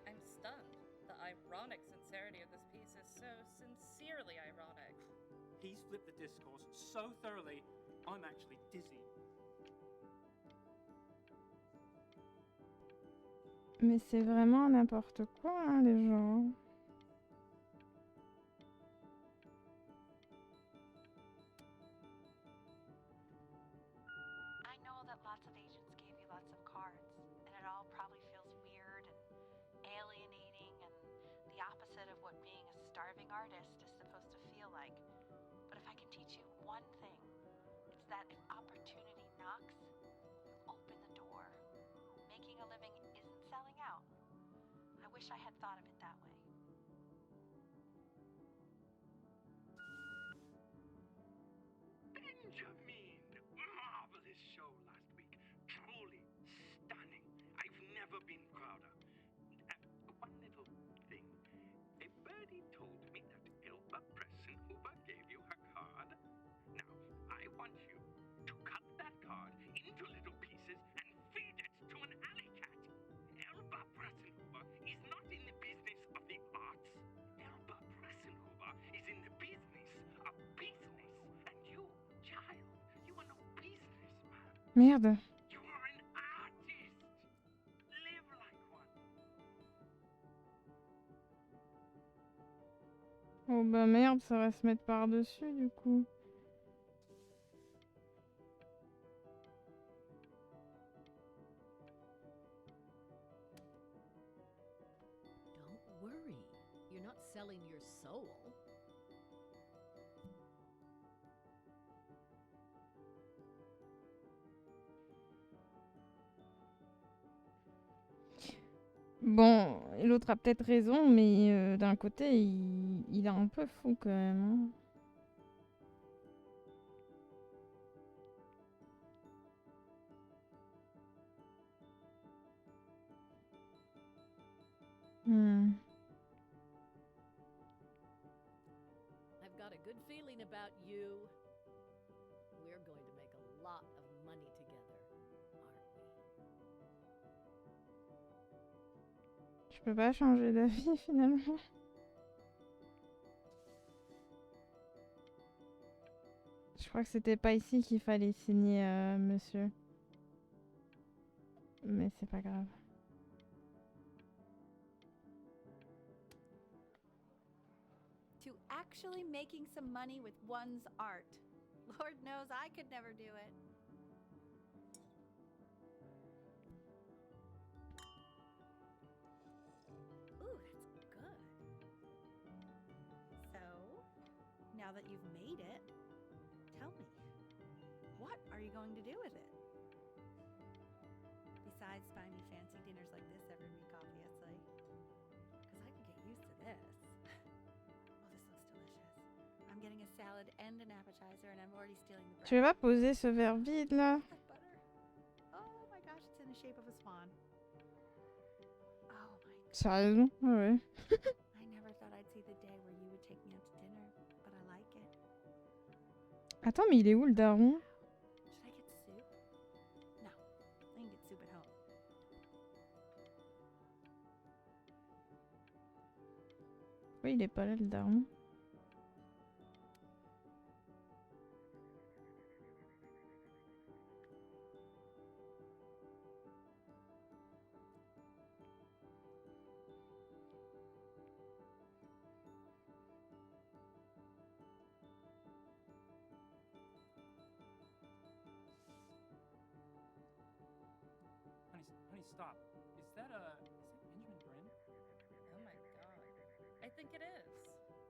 I'm stunned. The ironic sincerity of this piece is so sincerely ironic. He's flipped the discourse so thoroughly, I'm actually dizzy. Mais c'est vraiment n'importe quoi, hein, les gens. I know that lots of agents gave you lots of cards, and it all probably feels weird and alienating and the opposite of what being a starving artist is supposed to feel like. But if I can teach you one thing, it's that if opportunity knocks, you open the door. Making a living isn't selling out. I wish I had thought of it that way. Benjamin! Marvelous show last week. Truly stunning. I've never been Crowder. One little thing. A birdie told me that Elba Pressenhuber gave you her card. Now, I want you to cut that card into little pieces and feed it to an alley cat. Elba Pressenhuber is not in the business of the arts. Elba Pressenhuber is in the business of business. And you, child, you are no businessman. Merde. You are an artist. Live like one. Oh bah merde, ça va se mettre par-dessus du coup. Don't worry. You're not selling your soul. Bon, l'autre a peut-être raison, mais d'un côté, il est un peu fou quand même. Hein. I've got a good feeling about you. We're going to make a lot of money together, aren't we? Je peux pas changer d'avis finalement. Je crois que c'était pas ici qu'il fallait signer, monsieur. Mais c'est pas grave. To actually making some money with one's art. Lord knows I could never do it. Ooh, that's good. So, now that you've made it, tell me, what are you going to do with it? Besides buying me fancy dinners like this every week, obviously. Because I can get used to this. Oh, this looks delicious. I'm getting a salad and an appetizer, and I'm already stealing the bread. Tu veux pas poser ce verre vide là? Butter. Oh my gosh, it's in the shape of a swan. Oh my god. Tu as raison, ouais. I never thought I'd see the day where you would take me out to dinner, but I like it. Attends, mais il est où le daron? Should I get soup? No, I can get soup at home. Oui, il est pas là le daron. Honey, stop. Is that Benjamin Brin? Oh my god. I think it is.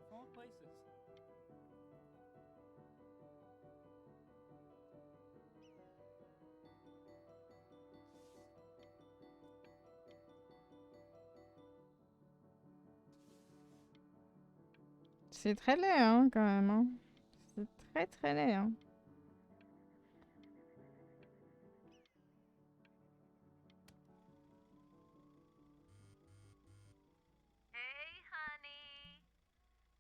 Of all places. C'est très laid, hein, quand même. Hein. C'est très très laid, hein. Hey, honey.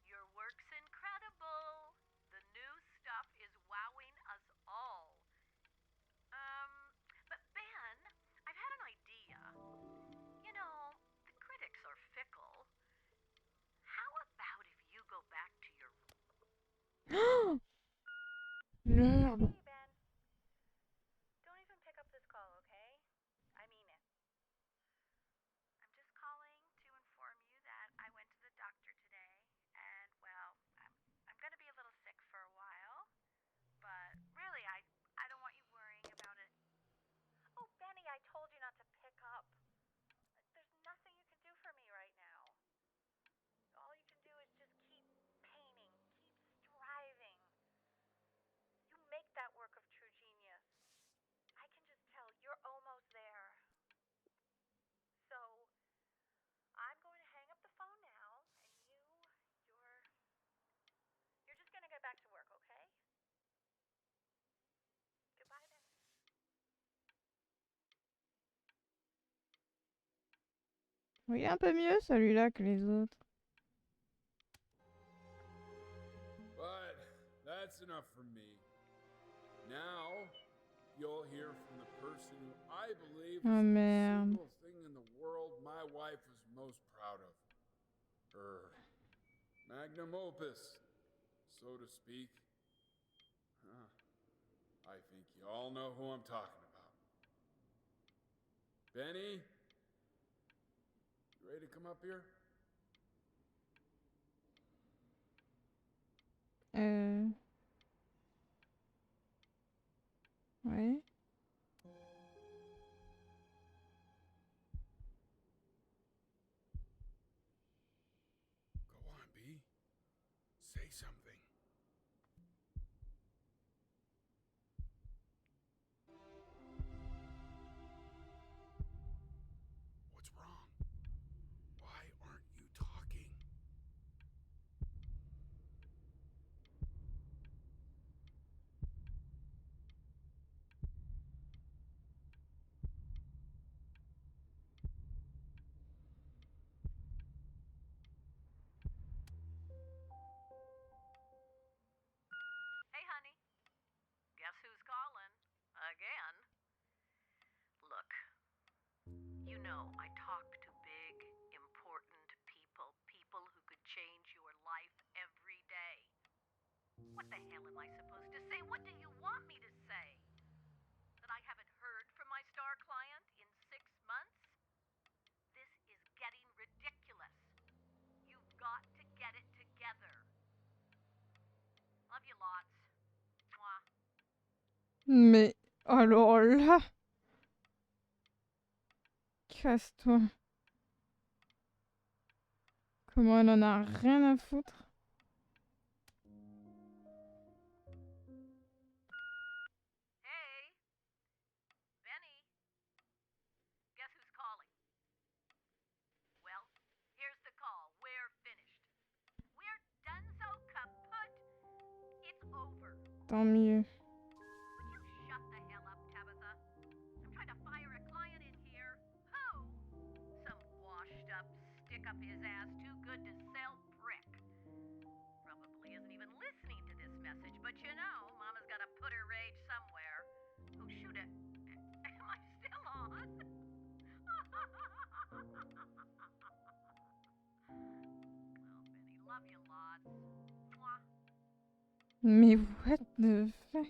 Your work's incredible. The new stuff is wowing us all. But Ben, I've had an idea. You know, the critics are fickle. How about if you go back to your... Merde. Hey, Ben. Don't even pick up this call, okay? I mean it. I'm just calling to inform you that I went to the doctor today, and, well, I'm gonna be a little sick for a while, but really, I don't want you worrying about it. Oh, Benny, I told you not to pick up. There's nothing you can do for me right now. All you can do is just keep painting, keep striving. Il est un peu mieux celui-là que les autres. But that's enough for me. Now, you'll hear from the person who I believe is Oh the merde. single thing in the world my wife is most proud of. Her magnum opus, so to speak. Huh. I think you all know who I'm talking about. Benny? You ready to come up here? Ouais. Go on, B. Say something. What's wrong? Why aren't you talking? Hey, honey. Guess who's calling? Again. Look, you know I talk to big, important people. People who could change your life every day. What the hell am I supposed to say? What do you want me to say? That I haven't heard from my star client in 6 months? This is getting ridiculous. You've got to get it together. Love you lots. Mwah. Mais alors là, casse-toi. Comment elle en a rien à foutre. Hey, Benny. Guess who's calling? Well, here's the call. We're finished. We're done so kaput. It's over. Tant mieux. Would you shut the hell up, Tabitha? I'm trying to fire a client in here. Who? Some washed up, stick up his ass, too good to sell prick. Probably isn't even listening to this message, but you know, Mama's gotta put her rage somewhere. Oh, shoot it. Am I still on? Well, Benny, love you lots. Mwah. Mais what the fuck?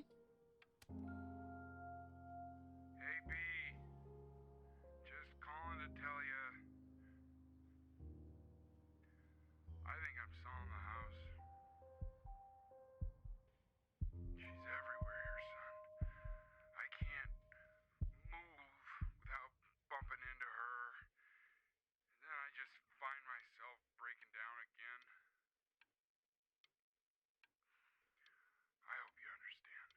Hey, B. Just calling to tell you. I think I'm selling the house. She's everywhere here, son. I can't move without bumping into her. And then I just find myself breaking down again. I hope you understand.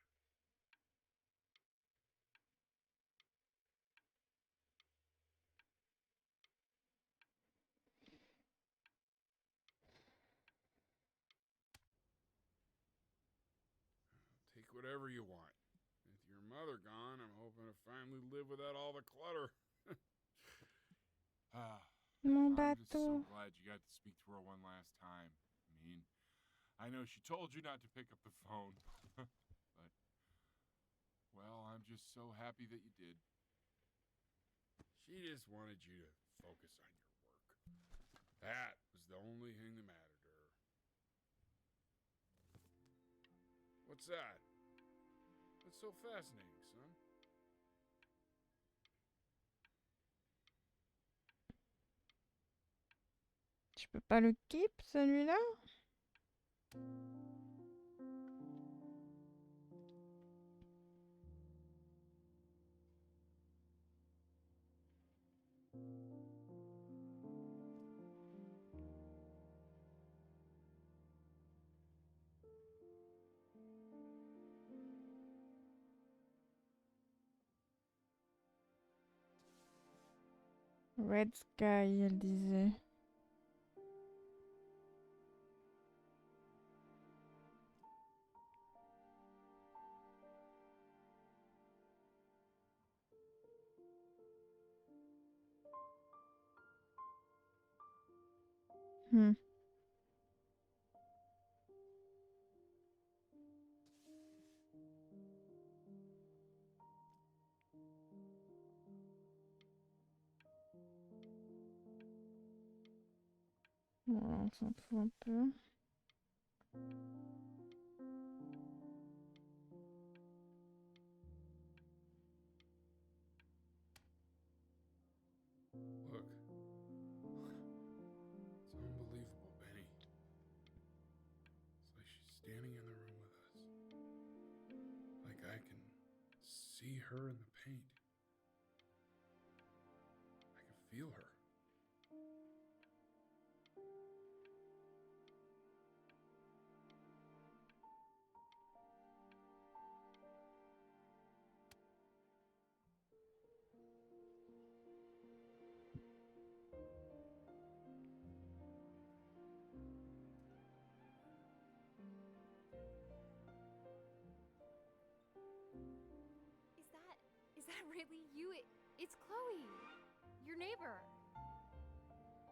Take whatever you want. With your mother gone, I'm hoping to finally live without all the clutter. Mon I'm just so bateau. glad you got to speak to her one last time. I know she told you not to pick up the phone, but, well, I'm just so happy that you did. She just wanted you to focus on your work. That was the only thing that mattered to her. What's that? That's so fascinating, son. Je peux pas le keep celui-là? Red Sky, elle disait. Hmm. Voilà, on s'en fout un peu. Look. It's unbelievable, Benny. It's like she's standing in the room with us. Like I can see her in the paint. I can feel her. Is that really you? It's Chloe, your neighbor.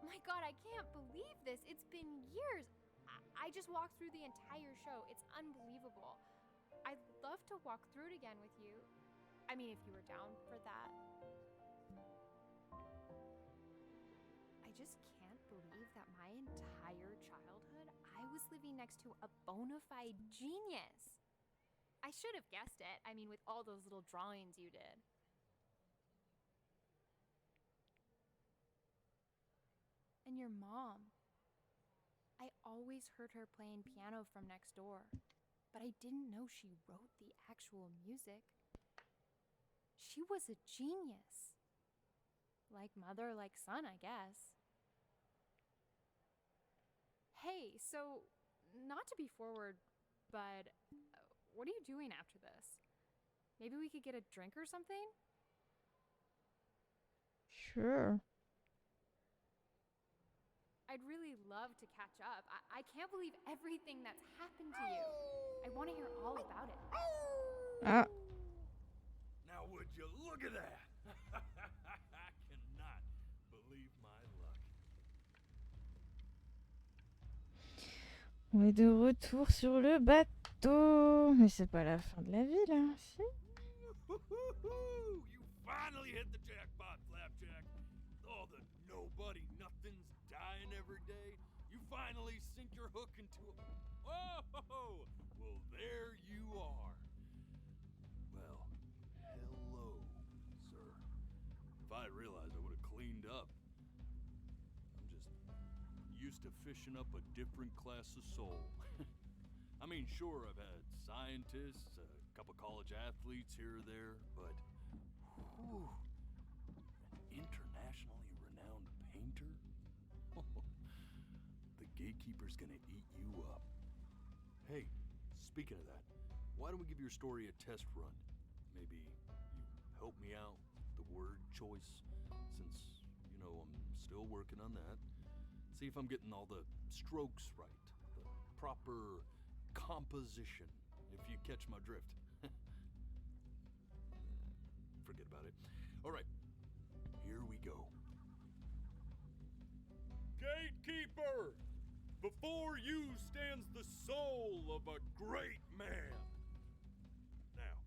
My God, I can't believe this. It's been years. I just walked through the entire show. It's unbelievable. I'd love to walk through it again with you. I mean, if you were down for that. I just can't believe that my entire childhood, I was living next to a bona fide genius. I should have guessed it. I mean, with all those little drawings you did. And your mom. I always heard her playing piano from next door, but I didn't know she wrote the actual music. She was a genius. Like mother, like son, I guess. Hey, so, not to be forward, but what are you doing after this? Maybe we could get a drink or something? Sure. I'd really love to catch up. I can't believe everything that's happened to you. I want to hear all about it. Ah. Now would you look at that? I cannot believe my luck. On est de retour sur le bateau. Mais c'est pas la fin de la vie, là, si? You finally hit the jackpot, Flapjack. All the nobody nothings dying every day. You finally sink your hook into a... Oh, well, there you are. Well, hello, sir. If I had realized, I would have cleaned up. I'm just used to fishing up a different class of soul. I mean, sure, I've had scientists, a couple college athletes here or there, but whew, an internationally renowned painter? The gatekeeper's gonna eat you up. Hey, speaking of that, why don't we give your story a test run? Maybe you help me out with the word choice, since, you know, I'm still working on that. See if I'm getting all the strokes right, the proper composition, if you catch my drift. Forget about it. All right, here we go. Gatekeeper! Before you stands the soul of a great man. Now,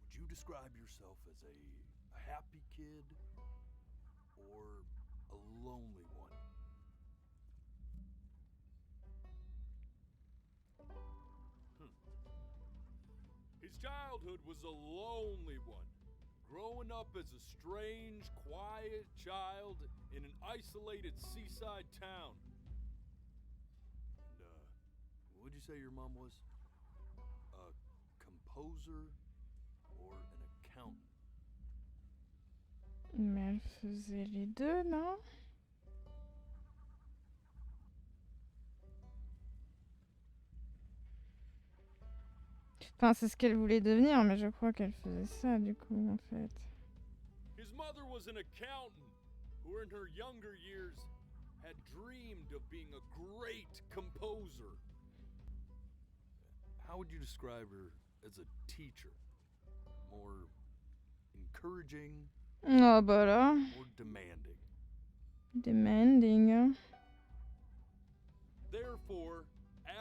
would you describe yourself as a happy kid or a lonely one? His childhood was a lonely one, growing up as a strange, quiet child in an isolated seaside town. And, what'd you say your mom was? A composer or an accountant? Mais elle faisait les deux, non? Enfin, c'est ce qu'elle voulait devenir, mais je crois qu'elle faisait ça, du coup, en fait. His mother was an accountant who, in her younger years, had dreamed of being a great composer. How would you describe her as a teacher? More encouraging? Oh, bah là. Or demanding? Demanding. Therefore,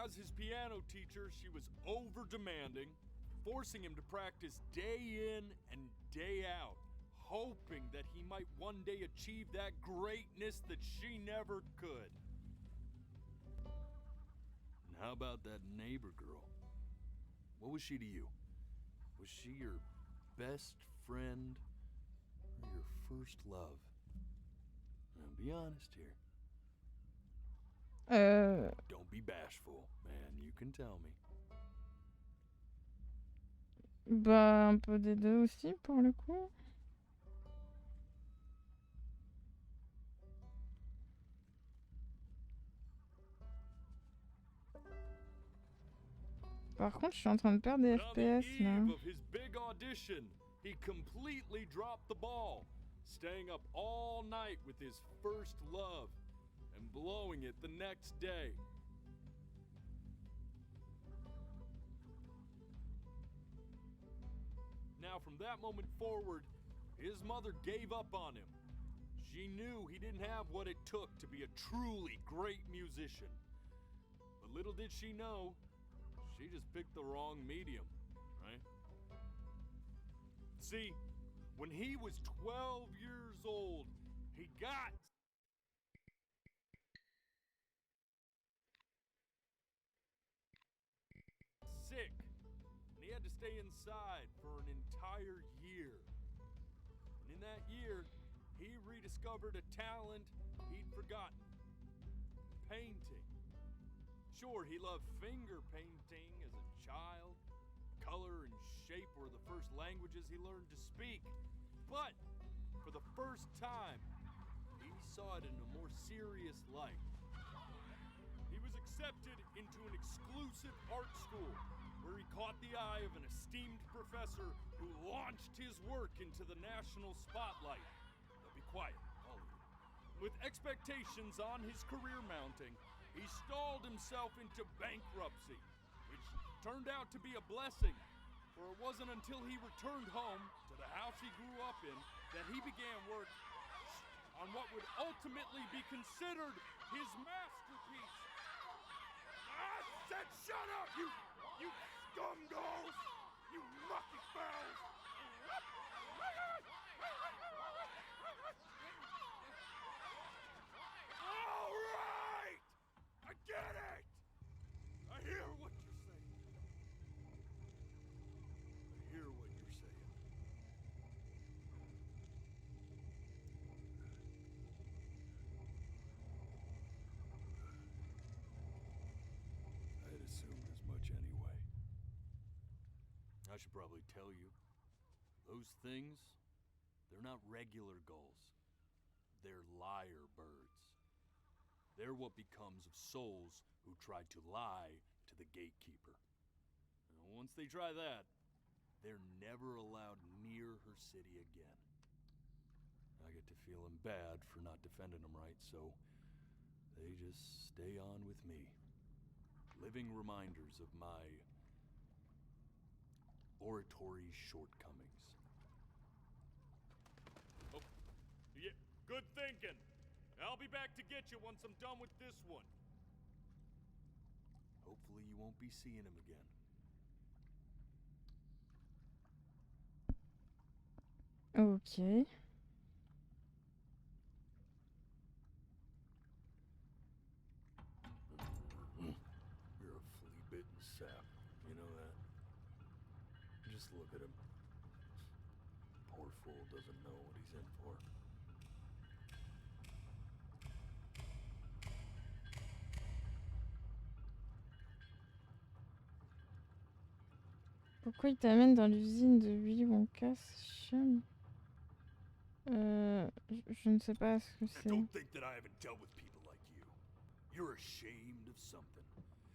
as his piano teacher, she was over-demanding, forcing him to practice day in and day out, hoping that he might one day achieve that greatness that she never could. And how about that neighbor girl? What was she to you? Was she your best friend or your first love? Now, be honest here. Don't be bashful, man. You can tell me. Bah, un peu des deux aussi, pour le coup. Par contre, je suis en train de perdre des FPS, là. On the eve of his big audition, he completely dropped the ball, staying up all night with his first love and blowing it the next day. Now, from that moment forward, his mother gave up on him. She knew he didn't have what it took to be a truly great musician. But little did she know, she just picked the wrong medium, right? See, when he was 12 years old, he got sick, and he had to stay inside for an entire year. And in that year, he rediscovered a talent he'd forgotten: painting. Sure, he loved finger painting as a child. Color and shape were the first languages he learned to speak. But for the first time, he saw it in a more serious light. He was accepted into an exclusive art school where he caught the eye of an esteemed professor who launched his work into the national spotlight. Now be quiet, all of you. With expectations on his career mounting, he stalled himself into bankruptcy, which turned out to be a blessing, for it wasn't until he returned home to the house he grew up in that he began work on what would ultimately be considered his masterpiece. I said shut up, you scumballs! You mucky fowls! All right! I get it! I hear what you're saying. I hear what you're saying. I'd assumed as much anyway. I should probably tell you, those things, they're not regular gulls. They're lyre birds. They're what becomes of souls who try to lie to the gatekeeper. And once they try that, they're never allowed near her city again. I get to feeling bad for not defending them right, so they just stay on with me. Living reminders of my oratory shortcomings. Oh, yeah, good thinking. I'll be back to get you once I'm done with this one. Hopefully you won't be seeing him again. Ok. You're a flea-bitten sap. You know that? Just look at him. Poor fool doesn't know what he's in for. Pourquoi il t'amène dans l'usine de Willy Wonka, Chum? Je ne sais pas ce que c'est. Don't think that I haven't dealt with people like you. You're ashamed of something.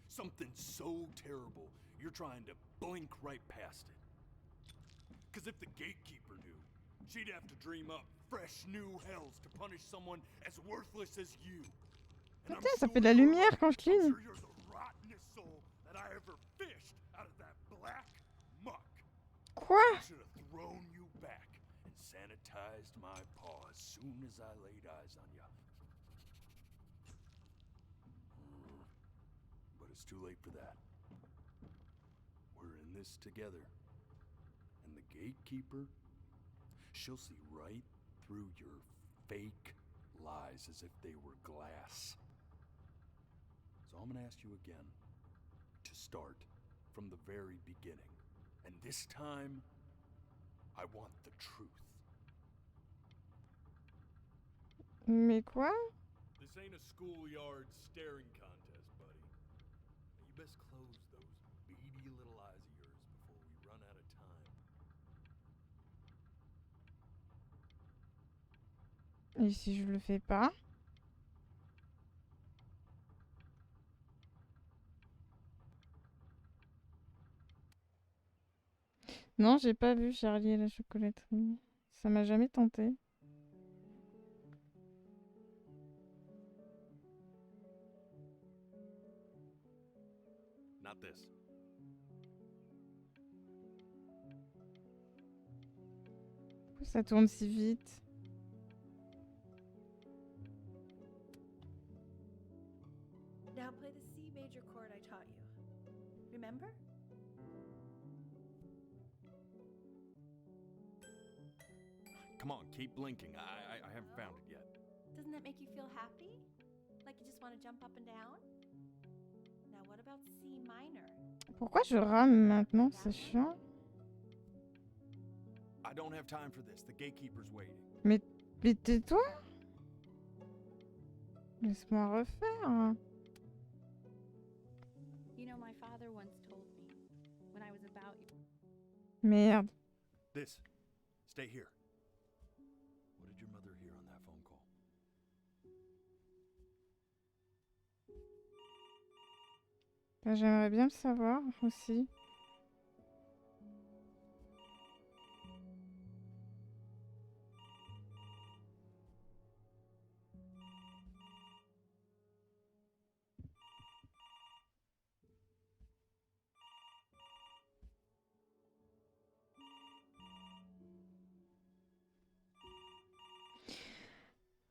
Something so terrible, you're trying to blink right past it. Because if the gatekeeper knew, she'd have to dream up fresh new hells to punish someone as worthless as you. Putain, ça fait de la lumière quand je cligne. I'm sure you're the rottenest soul that I ever fished out of that black muck. Quoi? I should have thrown you back and sanitized my paw as soon as I laid eyes on you. But it's too late for that. We're in this together. And the gatekeeper, she'll see right through your fake lies as if they were glass. So I'm gonna ask you again to start from the very beginning. And this time, I want the truth. Mais quoi? This ain't a schoolyard staring contest, buddy. Now you best close those beady little eyes of yours before we run out of time. Et si je le fais pas? Non, j'ai pas vu Charlie et la chocolaterie. Ça m'a jamais tenté. Not this. Pourquoi ça tourne si vite? Now play the C major chord I taught you. Remember? Come on, keep blinking. I haven't found it yet. Doesn't that make you feel happy? Like you just want to jump up and down? Now what about C minor? Pourquoi je rame maintenant? C'est chiant. I don't have time for this. The gatekeeper's waiting. Mais tais-toi! Laisse-moi refaire. You know, my father once told me when I was about Merde. This. Stay here. What did your mother hear on that phone call? Bah, j'aimerais bien le savoir aussi.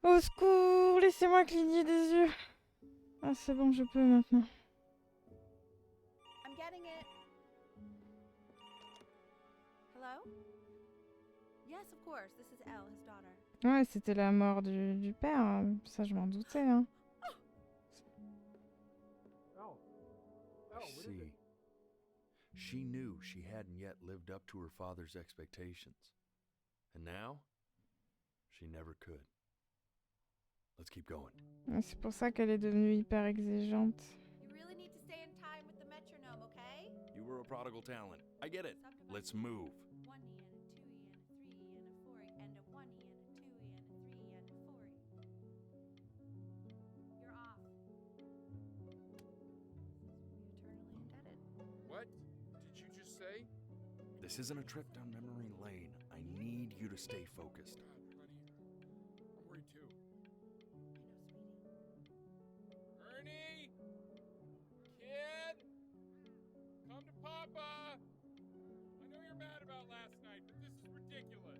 Au secours, laissez-moi cligner des yeux. Ah, c'est bon, je peux maintenant. I'm getting it. Hello? Yes, of course. This is Elle, his daughter. Ouais, c'était la mort du père. Ça, je m'en doutais. Hein. See, she knew she hadn't yet lived up to her father's expectations. And now, she never could. Let's keep going. C'est pour ça qu'elle est devenue hyper exigeante. You really need to stay in time with the metronome, okay? You were a prodigal talent. I get it. Let's move. 1 E and a 2 E and a 3 E and a 4 E and a 1 E and a 2 E and a 3 E and a 4 E. You're off. Eternally indebted. What did you just say? This isn't a trip down memory lane. I need you to stay focused. I'm worried too. Ernie! Kid! Come to Papa! I know you're mad about last night, but this is ridiculous.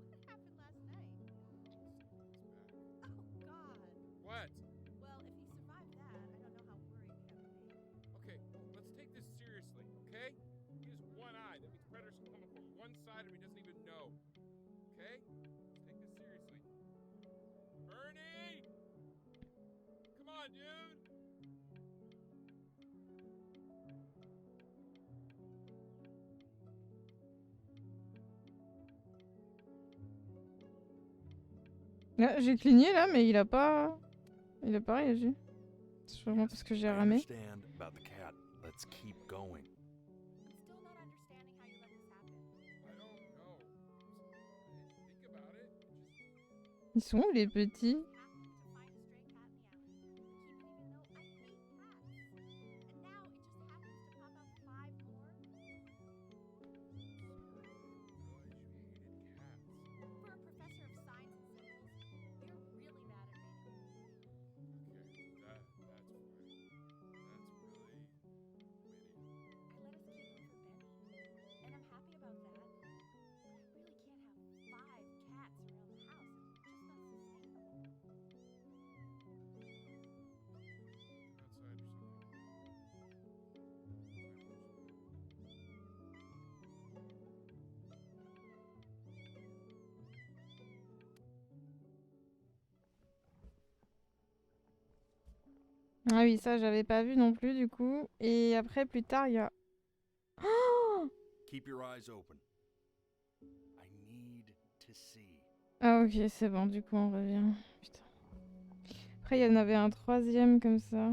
What happened last night? Oh, God. What? Well, if he survived that, I don't know how worried we have to be. Okay, well, let's take this seriously, okay? He has one eye. That means predators can come up from one side of him he doesn't even know. Okay? Let's take this seriously. Ernie! Come on, dude! Ah, j'ai cligné là, mais il a pas réagi. C'est sûrement parce que j'ai I ramé. understand about the cat. Let's keep going. I'm still not understanding how you let this happen. I don't know. I didn't think about it. Ils sont où les petits? To find a stray cat in the alley. Keep it even though I hate cats. And now it just happens to pop out 5 more. For a professor of science and symbols, you're really mad at me. Okay, that's fine. That's really witty. I let us keep him for Benny, and I'm happy about that. But I really can't have 5 cats around the house. It's just not sustainable. Ah oui, ça, j'avais pas vu non plus, du coup. Et après, plus tard, il y a... Oh Keep your eyes open. I need to see. ah ok, c'est bon, du coup, on revient. Putain. Après, il y en avait un troisième comme ça.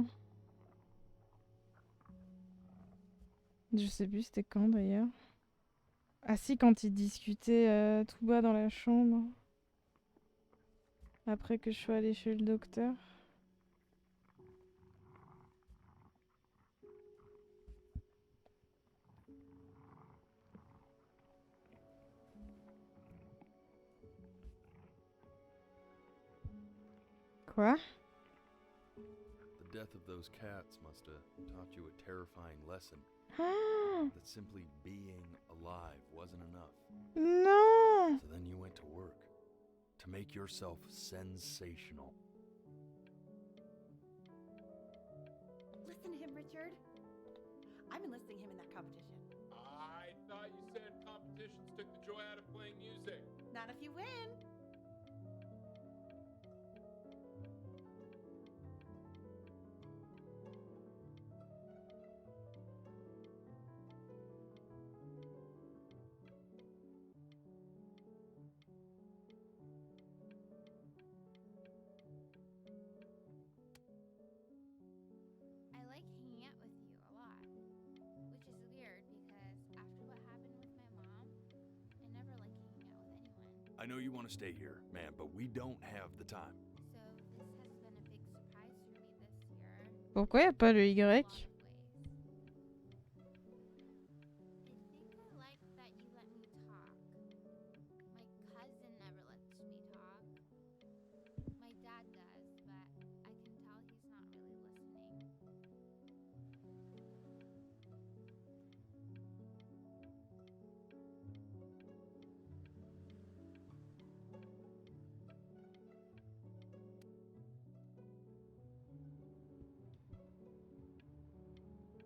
Je sais plus c'était quand, d'ailleurs. Ah si, quand ils discutaient tout bas dans la chambre. Après que je sois allée chez le docteur. Quoi? The death of those cats must have taught you a terrifying lesson. Ah That simply being alive wasn't enough. non! So then you went to work to make yourself sensational. Listen to him, Richard. I'm enlisting him in that competition. I thought you said competitions took the joy out of playing music. Not if you win. I like hanging out with you a lot, which is weird because after what happened with my mom, I never like hanging out with anyone. I know you want to stay here, man, but we don't have the time. So this has been a big surprise for me this year. Pourquoi y a pas le Y? I think I like that you let me talk. My cousin never lets me talk. My dad does, but I can tell he's not really listening.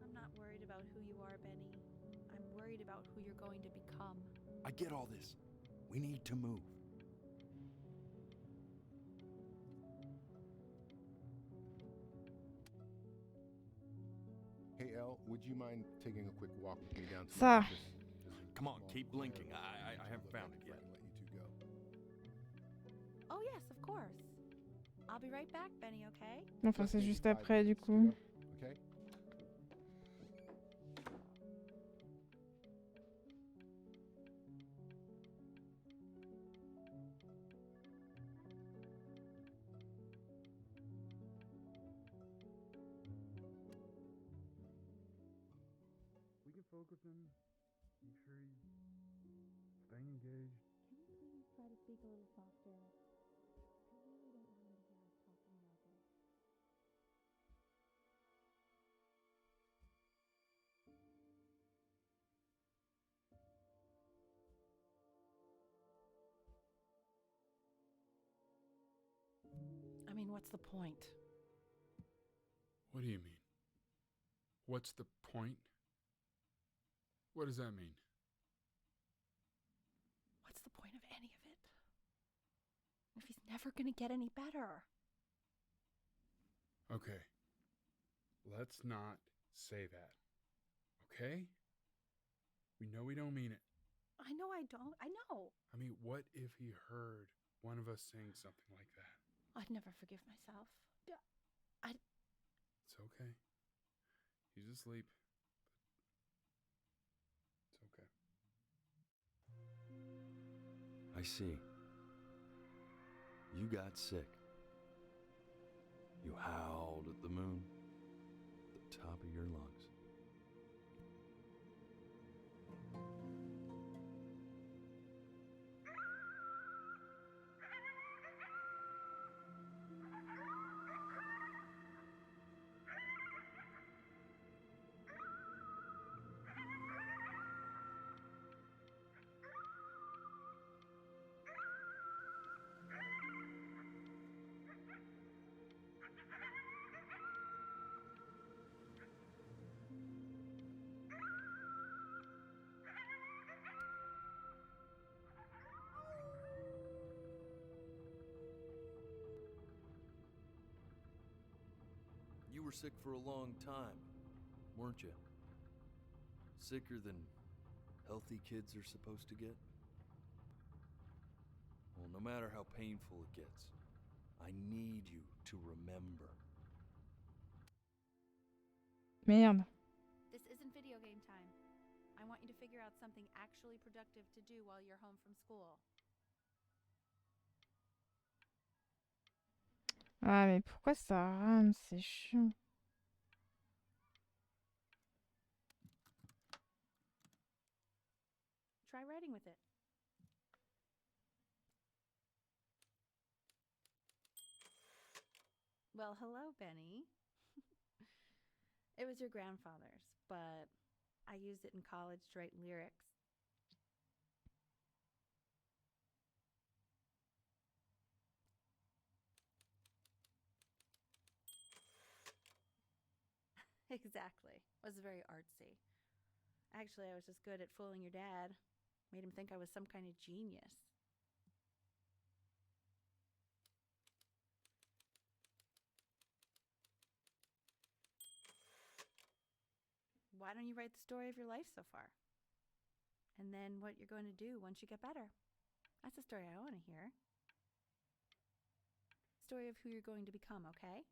I'm not worried about who you are, Benny. I'm worried about who you're going to become. I get all this. We need to move. Hey, Elle, would you mind taking a quick walk with me down to my Ça. office? Come on, keep blinking. I haven't found it yet. Let you two go. Oh, yes, of course. I'll be right back, Benny, okay? Enfin, Just c'est maybe juste 5 après, du minutes, coup. kiddo, Okay? We can focus in, make sure he's staying engaged. Can you please try to speak a little softer? I really don't want him to hear us talking about this. I mean, what's the point? What do you mean? What's the point? What does that mean? What's the point of any of it? If he's never gonna get any better. Okay. Let's not say that. Okay? We know we don't mean it. I know I don't. I know. I mean, what if he heard one of us saying something like that? I'd never forgive myself. It's okay. He's asleep. It's okay. I see. You got sick. You howled at the moon at the top of your lungs. were sick for a long time, weren't you? Sicker than healthy kids are supposed to get? Well, no matter how painful it gets, I need you to remember. Merde. This isn't video game time. I want you to figure out something actually productive to do while you're home from school. Ah, mais pourquoi ça rame? C'est chiant. Try writing with it. Well, hello, Benny. It was your grandfather's, but I used it in college to write lyrics. Exactly. It was very artsy. Actually, I was just good at fooling your dad. Made him think I was some kind of genius. Why don't you write the story of your life so far? And then what you're going to do once you get better. That's the story I want to hear. Story of who you're going to become, okay?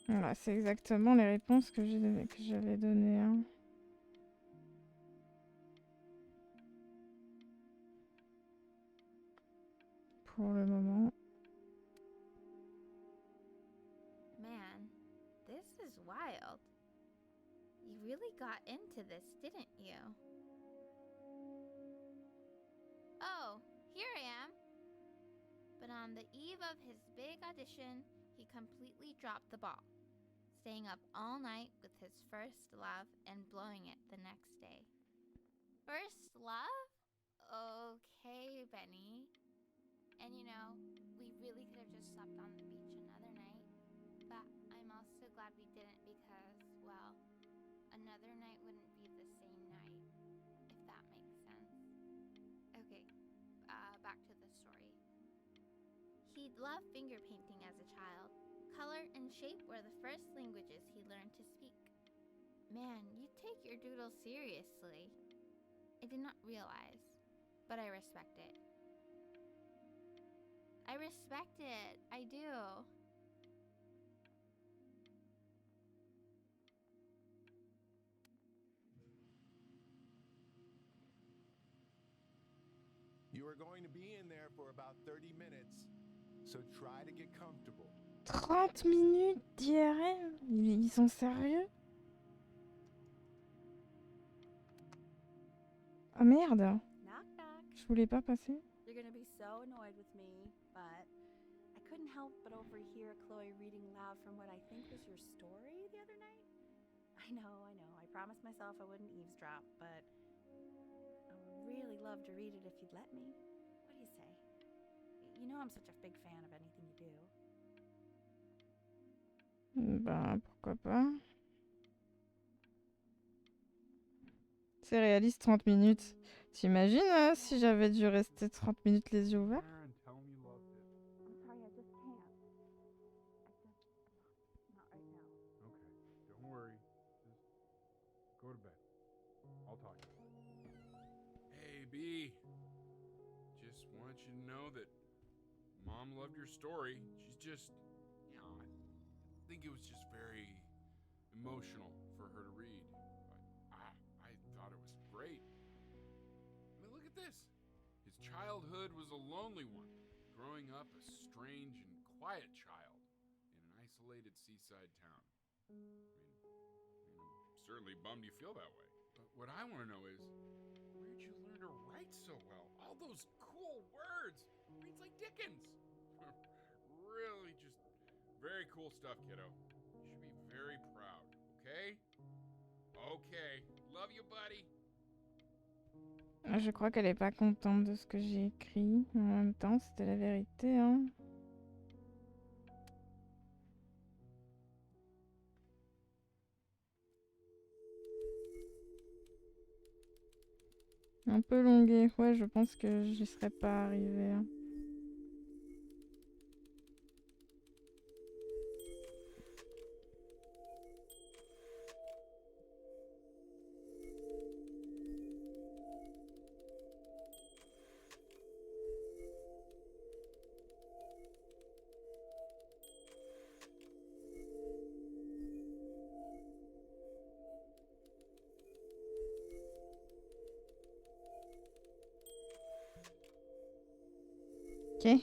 Voilà, c'est exactement les réponses que j'avais données. Hein. Pour le moment. Man, this is wild. You really got into this, didn't you? Oh, here I am. But on the eve of his big audition, he completely dropped the ball, staying up all night with his first love and blowing it the next day. First love? Okay, Benny. And you know, we really could have just slept on the beach another night. But I'm also glad we didn't because, well, another night wouldn't be the same night, if that makes sense. Okay, back to the story. He'd loved finger painting as a child. Color and shape were the first languages he learned to speak. Man, you take your doodle seriously. I did not realize, but I respect it. I respect it. I do. You are going to be in there for about 30 minutes, so try to get comfortable. 30 minutes d'IRM? Ils sont sérieux? Ah merde! Knock, knock. Je voulais pas passer. You're gonna be so annoyed with me, but I couldn't help but overhear Chloe reading loud from what I think was your story the other night. I know. I promised myself I wouldn't eavesdrop, but I would really love to read it if you'd let me. What do you say? You know I'm such a big fan of anything you do. Bah, pourquoi pas. C'est réaliste 30 minutes. T'imagines si j'avais dû rester 30 minutes les yeux ouverts? And tell him you loved it. I'm sorry, I just can't. Not right now. Okay, don't worry. Just go to bed. I'll talk to you. Hey, B. Just want you to know that Mom Mom loved your story. She's just, I think it was just very emotional for her to read. But I thought it was great. I mean, look at this. His childhood was a lonely one, growing up a strange and quiet child in an isolated seaside town. I mean, I'm certainly bummed you feel that way. But what I want to know is, where'd you learn to write so well? All those cool words. Reads like Dickens. Really just very cool stuff, kiddo. You should be very proud, okay? Okay. Love you, buddy. Je crois qu'elle est pas contente de ce que j'ai écrit. En même temps, c'était la vérité, hein. Un peu longué. Ouais, je pense que j'y serais pas arrivée, hein. Ok.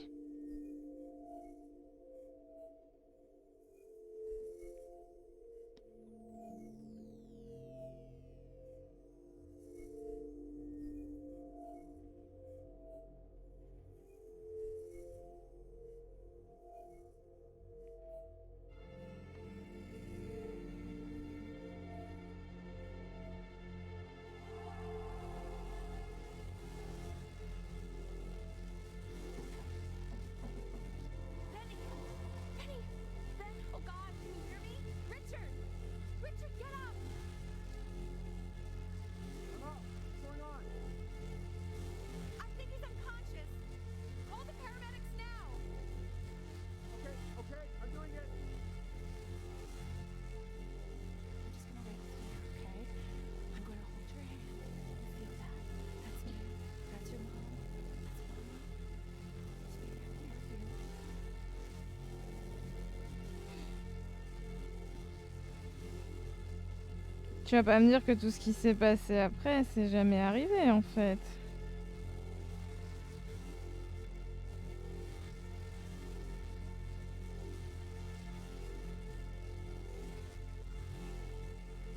Benny! Benny! Ben! Oh God! Can you hear me? Richard! Richard, get up! What's going on? I think he's unconscious. Call the paramedics now. Okay, I'm doing it. I'm just gonna wait here, okay? I'm gonna hold your hand. You feel that? That's you. That's your mom. That's mama. Just be there. Feel. Tu vas pas me dire que tout ce qui s'est passé après, c'est jamais arrivé, en fait.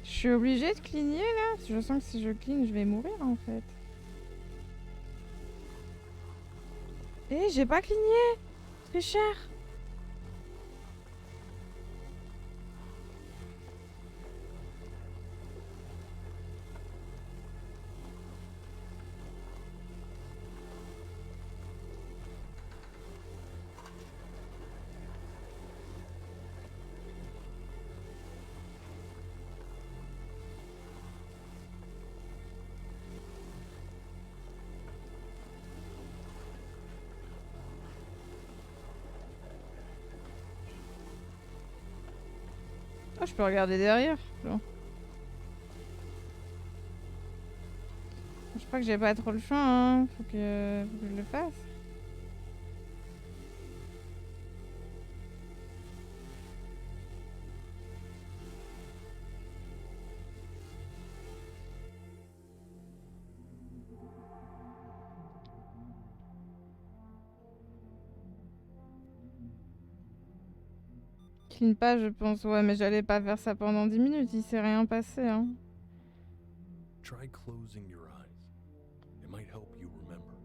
Je suis obligée de cligner, là? Je sens que si je cligne, je vais mourir, en fait. Eh, j'ai pas cligné! Tricheur! Oh, je peux regarder derrière. Bon. Je crois que j'ai pas trop le choix, hein. Faut que je le fasse. Cligne pas, je pense. Ouais, mais j'allais pas faire ça pendant 10 minutes. Il s'est rien passé, hein. Try closing your eyes. It might help you remember.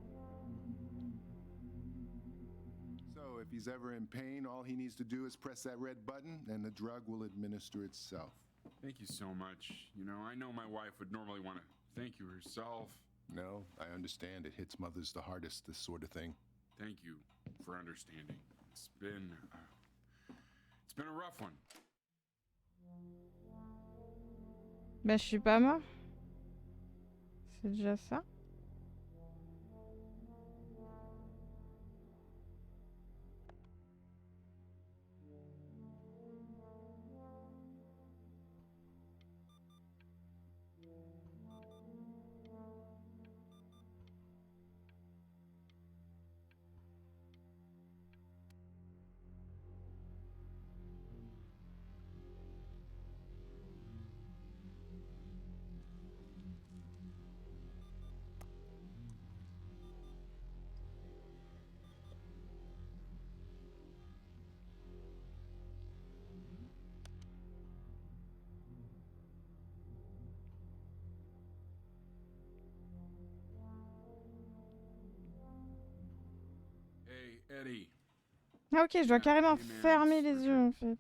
So if he's ever in pain, all he needs to do is press that red button and the drug will administer itself. Thank you so much. You know, I know my wife would normally want to thank you herself. No, I understand. It hits mothers the hardest, this sort of thing. Thank you for understanding. It's been a rough one. Bah, je suis pas mort. C'est déjà ça. Eddie. Ah ok, je dois carrément hey man, fermer it's les Richard. yeux en fait.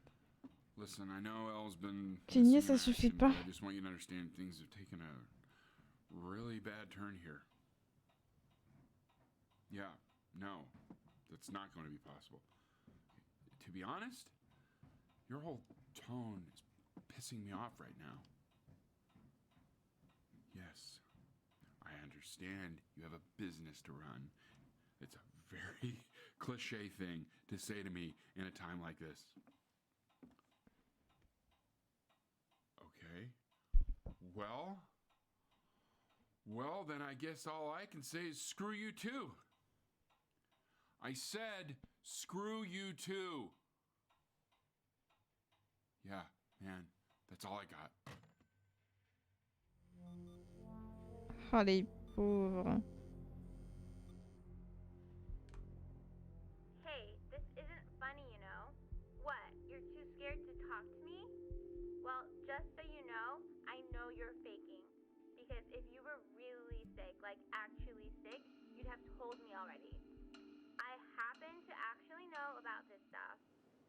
Listen, I know Elle's been Cligner, missing ça in suffit action, pas. but I just want you to understand things have taken a really bad turn here. Yeah, no, that's not going to be possible. To be honest, your whole tone is pissing me off right now. Yes, I understand you have a business to run. It's a very cliche thing to say to me in a time like this. Okay. Well, then I guess all I can say is screw you too. I said screw you too. Yeah, man, that's all I got. Oh les pauvres. Hey, this isn't funny, you know? What? You're too scared to talk to me? Well, just so you know, I know you're faking. Because if you were really sick, like actually sick, you'd have told me already. I happen to actually know about this stuff.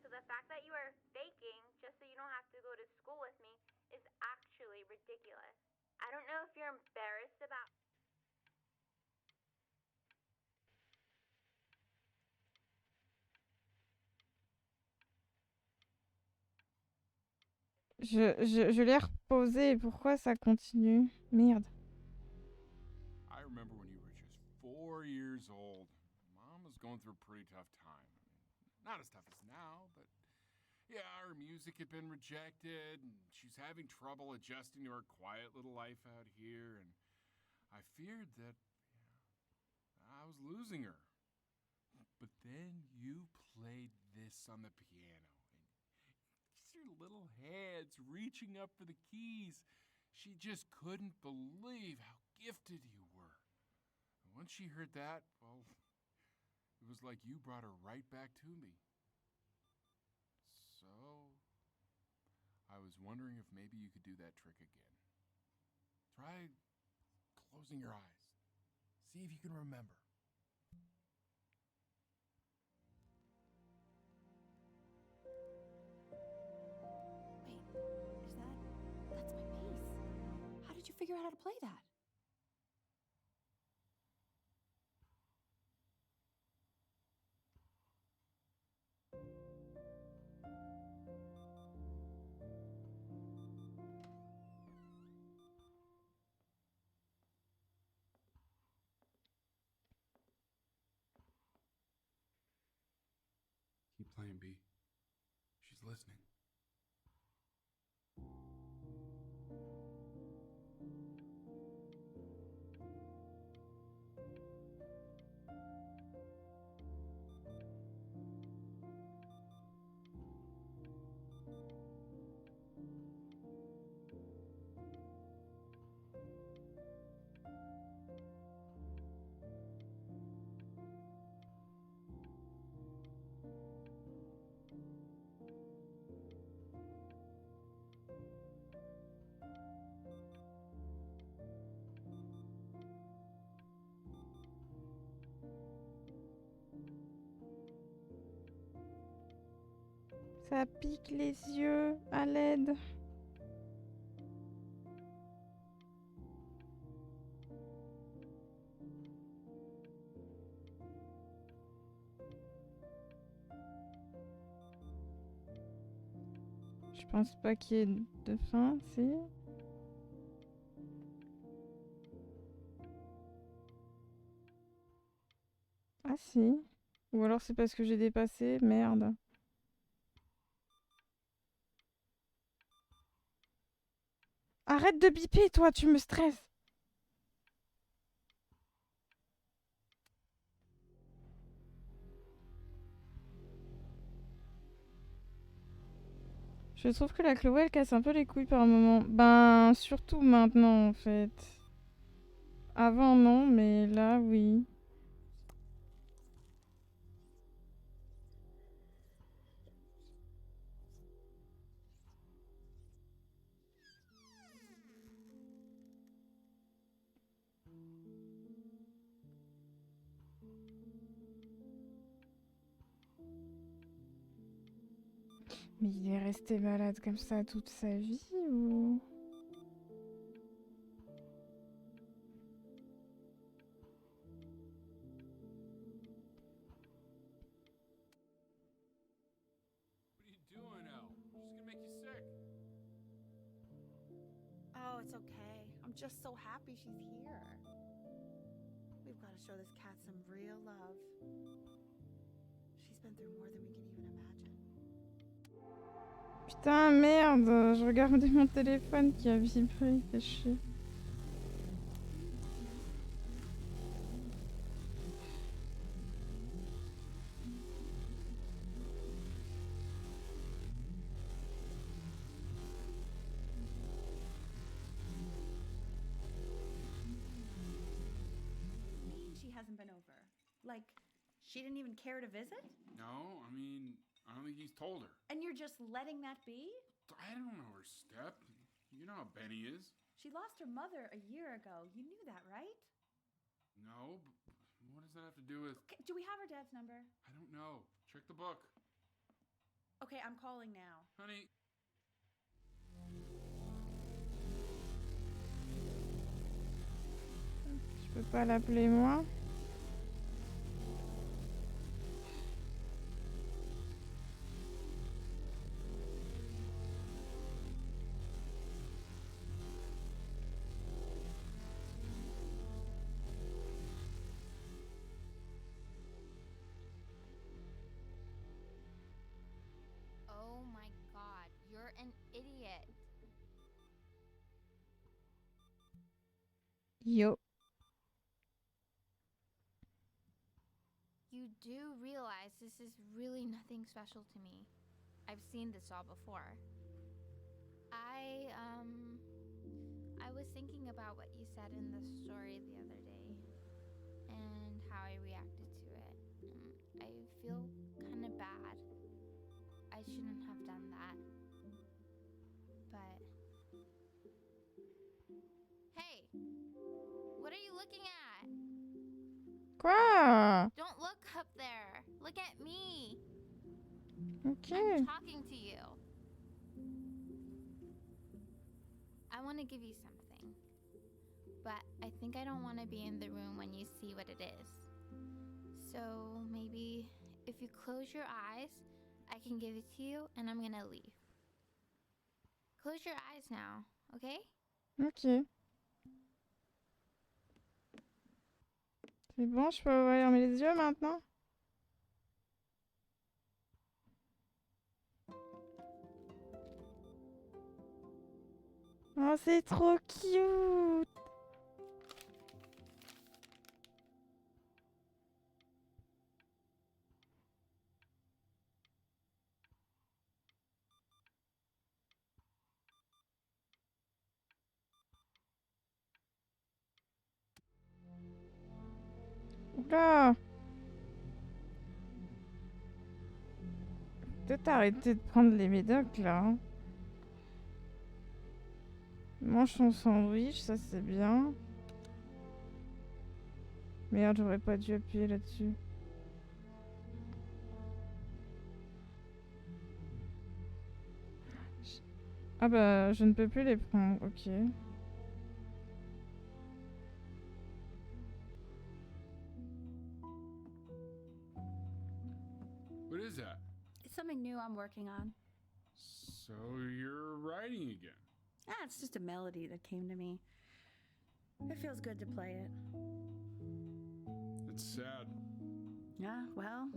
So the fact that you are faking just so you don't have to go to school with me is actually ridiculous. I don't know if you're embarrassed about. Je l'ai reposé. Pourquoi ça continue? Merde. I remember when you were just 4 years old. Mom was going through a pretty tough time. Not as tough as now, but yeah, her music had been rejected, and she's having trouble adjusting to her quiet little life out here, and I feared that I was losing her. But then you played this on the piano, and just your little hands reaching up for the keys. She just couldn't believe how gifted you were. And once she heard that, well, it was like you brought her right back to me. So, I was wondering if maybe you could do that trick again. Try closing your eyes. See if you can remember. That's my bass. How did you figure out how to play that? Keep playing, B. She's listening. Ça pique les yeux. À l'aide. Je pense pas qu'il y ait de fin, si. Ah si. Ou alors c'est parce que j'ai dépassé, merde. Arrête de biper, toi, tu me stresses. Je trouve que la Chloé, elle casse un peu les couilles par moment. Ben, surtout maintenant, en fait. Avant, non, mais là, oui. Mais il est resté malade comme ça toute sa vie ou... What are you doing, Elle? She's gonna make you sick. Oh, it's okay. I'm just so happy she's here. We've got to show this cat some real love. She's been through more than we can even imagine. Putain, merde, je regardais mon téléphone qui a vibré, fait chier. She hasn't been over. Like, she didn't even care to visit? No, I mean, I don't think he's told her. And you're just letting that be? I don't know her step. You know how Benny is. She lost her mother a year ago. You knew that, right? No, but what does that have to do with... Okay, do we have her dad's number? I don't know. Check the book. Okay, I'm calling now. Honey. Je peux pas l'appeler moi? Oh my god, you're an idiot. Yo. You do realize this is really nothing special to me. I've seen this all before. I was thinking about what you said in the story the other day and how I reacted to it. I feel kind of bad. I shouldn't have done that. But hey, what are you looking at? Quoi? Don't look up there. Look at me. Okay. I'm talking to you. I want to give you something, but I think I don't want to be in the room when you see what it is. So maybe if you close your eyes, I can give it to you and I'm gonna leave. Close your eyes now, okay? Ok. C'est bon, je peux ouvrir mes yeux maintenant? Oh, c'est trop cute! Oula! Peut-être arrêter de prendre les médocs là. Hein. Mange ton sandwich, ça c'est bien. Merde, j'aurais pas dû appuyer là-dessus. Ah bah, je ne peux plus les prendre, ok. What is that? It's something new I'm working on. So you're writing again? It's just a melody that came to me. It feels good to play it. It's sad. Yeah, well,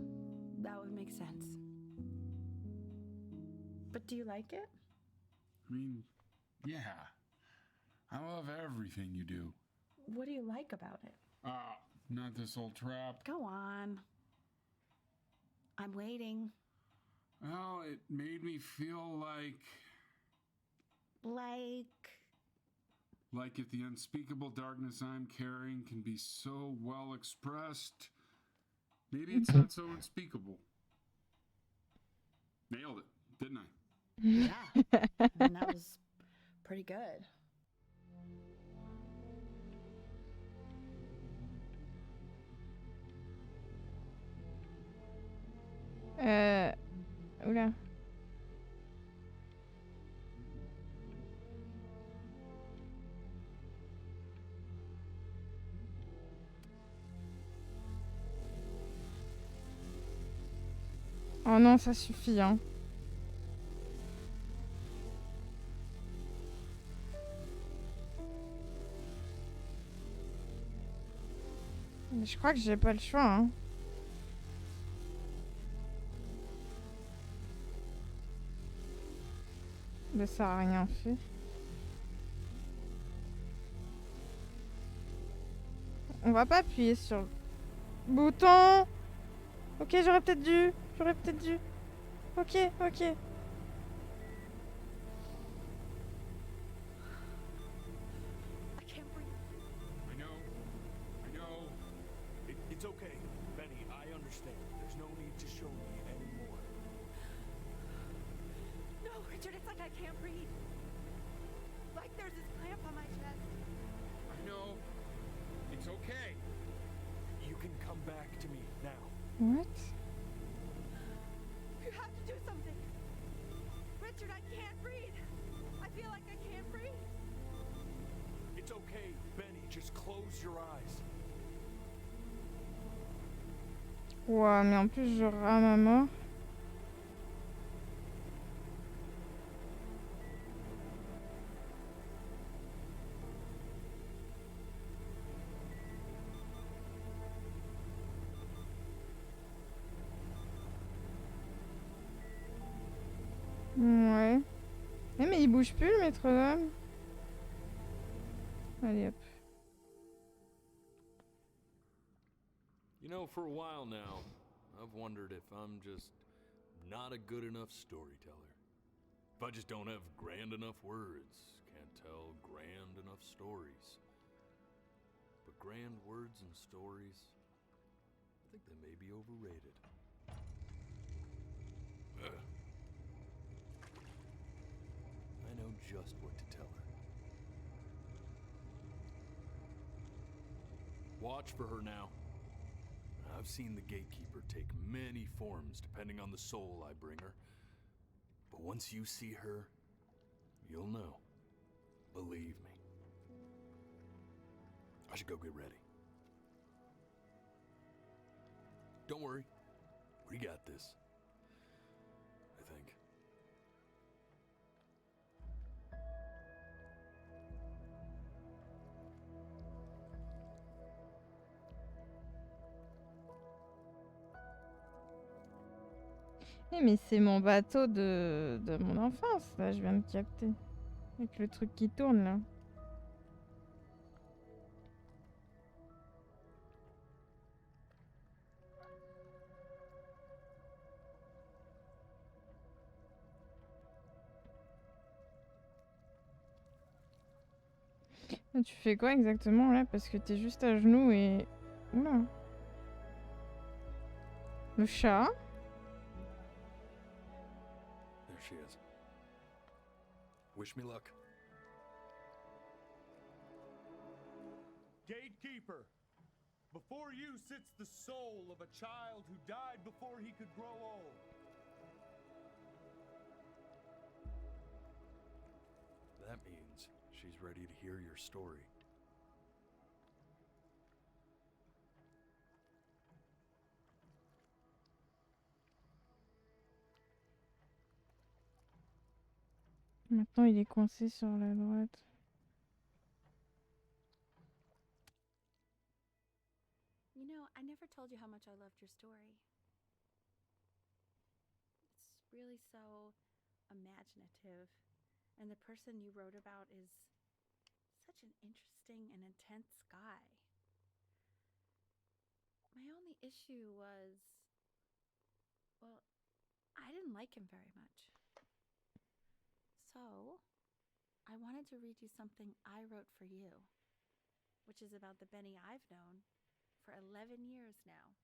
that would make sense. But do you like it? I mean, yeah. I love everything you do. What do you like about it? Not this old trap. Go on. I'm waiting. Well, it made me feel like if the unspeakable darkness I'm carrying can be so well expressed, maybe it's not so unspeakable. Nailed it, didn't I? Yeah. And that was pretty good. Oula. Oh non, ça suffit, hein. Mais je crois que j'ai pas le choix, hein. Mais ça a rien fait. On va pas appuyer sur le bouton. Ok, j'aurais peut-être dû. Ok. I can't breathe. I know. It's okay, Benny. I understand. There's no need to show me anymore. No, Richard, it's like I can't breathe. Like there's this clamp on my chest. I know. It's okay. You can come back to me now. What? You have to do something. Richard, I can't breathe. I feel like I can't breathe. It's okay, Benny. Just close your eyes. Ouais, mais en plus, je rame à mort. Ouais. Eh, mais il bouge plus, le métronome. Allez, hop. You know, for a while now, I've wondered if I'm just not a good enough storyteller. If I just don't have grand enough words, can't tell grand enough stories. But grand words and stories, I think they may be overrated. Ugh. I know just what to tell her. Watch for her now. I've seen the gatekeeper take many forms depending on the soul I bring her. But once you see her, you'll know. Believe me. I should go get ready. Don't worry. We got this. I think. Eh, mais c'est mon bateau de mon enfance, là, je viens de capter. Avec le truc qui tourne, là. Et tu fais quoi exactement, là? Parce que t'es juste à genoux et... Oula. Le chat? There she is. Wish me luck. Gatekeeper, before you sits the soul of a child who died before he could grow old. That means she's ready to hear your story. Maintenant, il est coincé sur la droite. You know, I never told you how much I loved your story. It's really so imaginative. And the person you wrote about is such an interesting and intense guy. My only issue was, well, I didn't like him very much. So, I wanted to read you something I wrote for you, which is about the Benny I've known for 11 years now.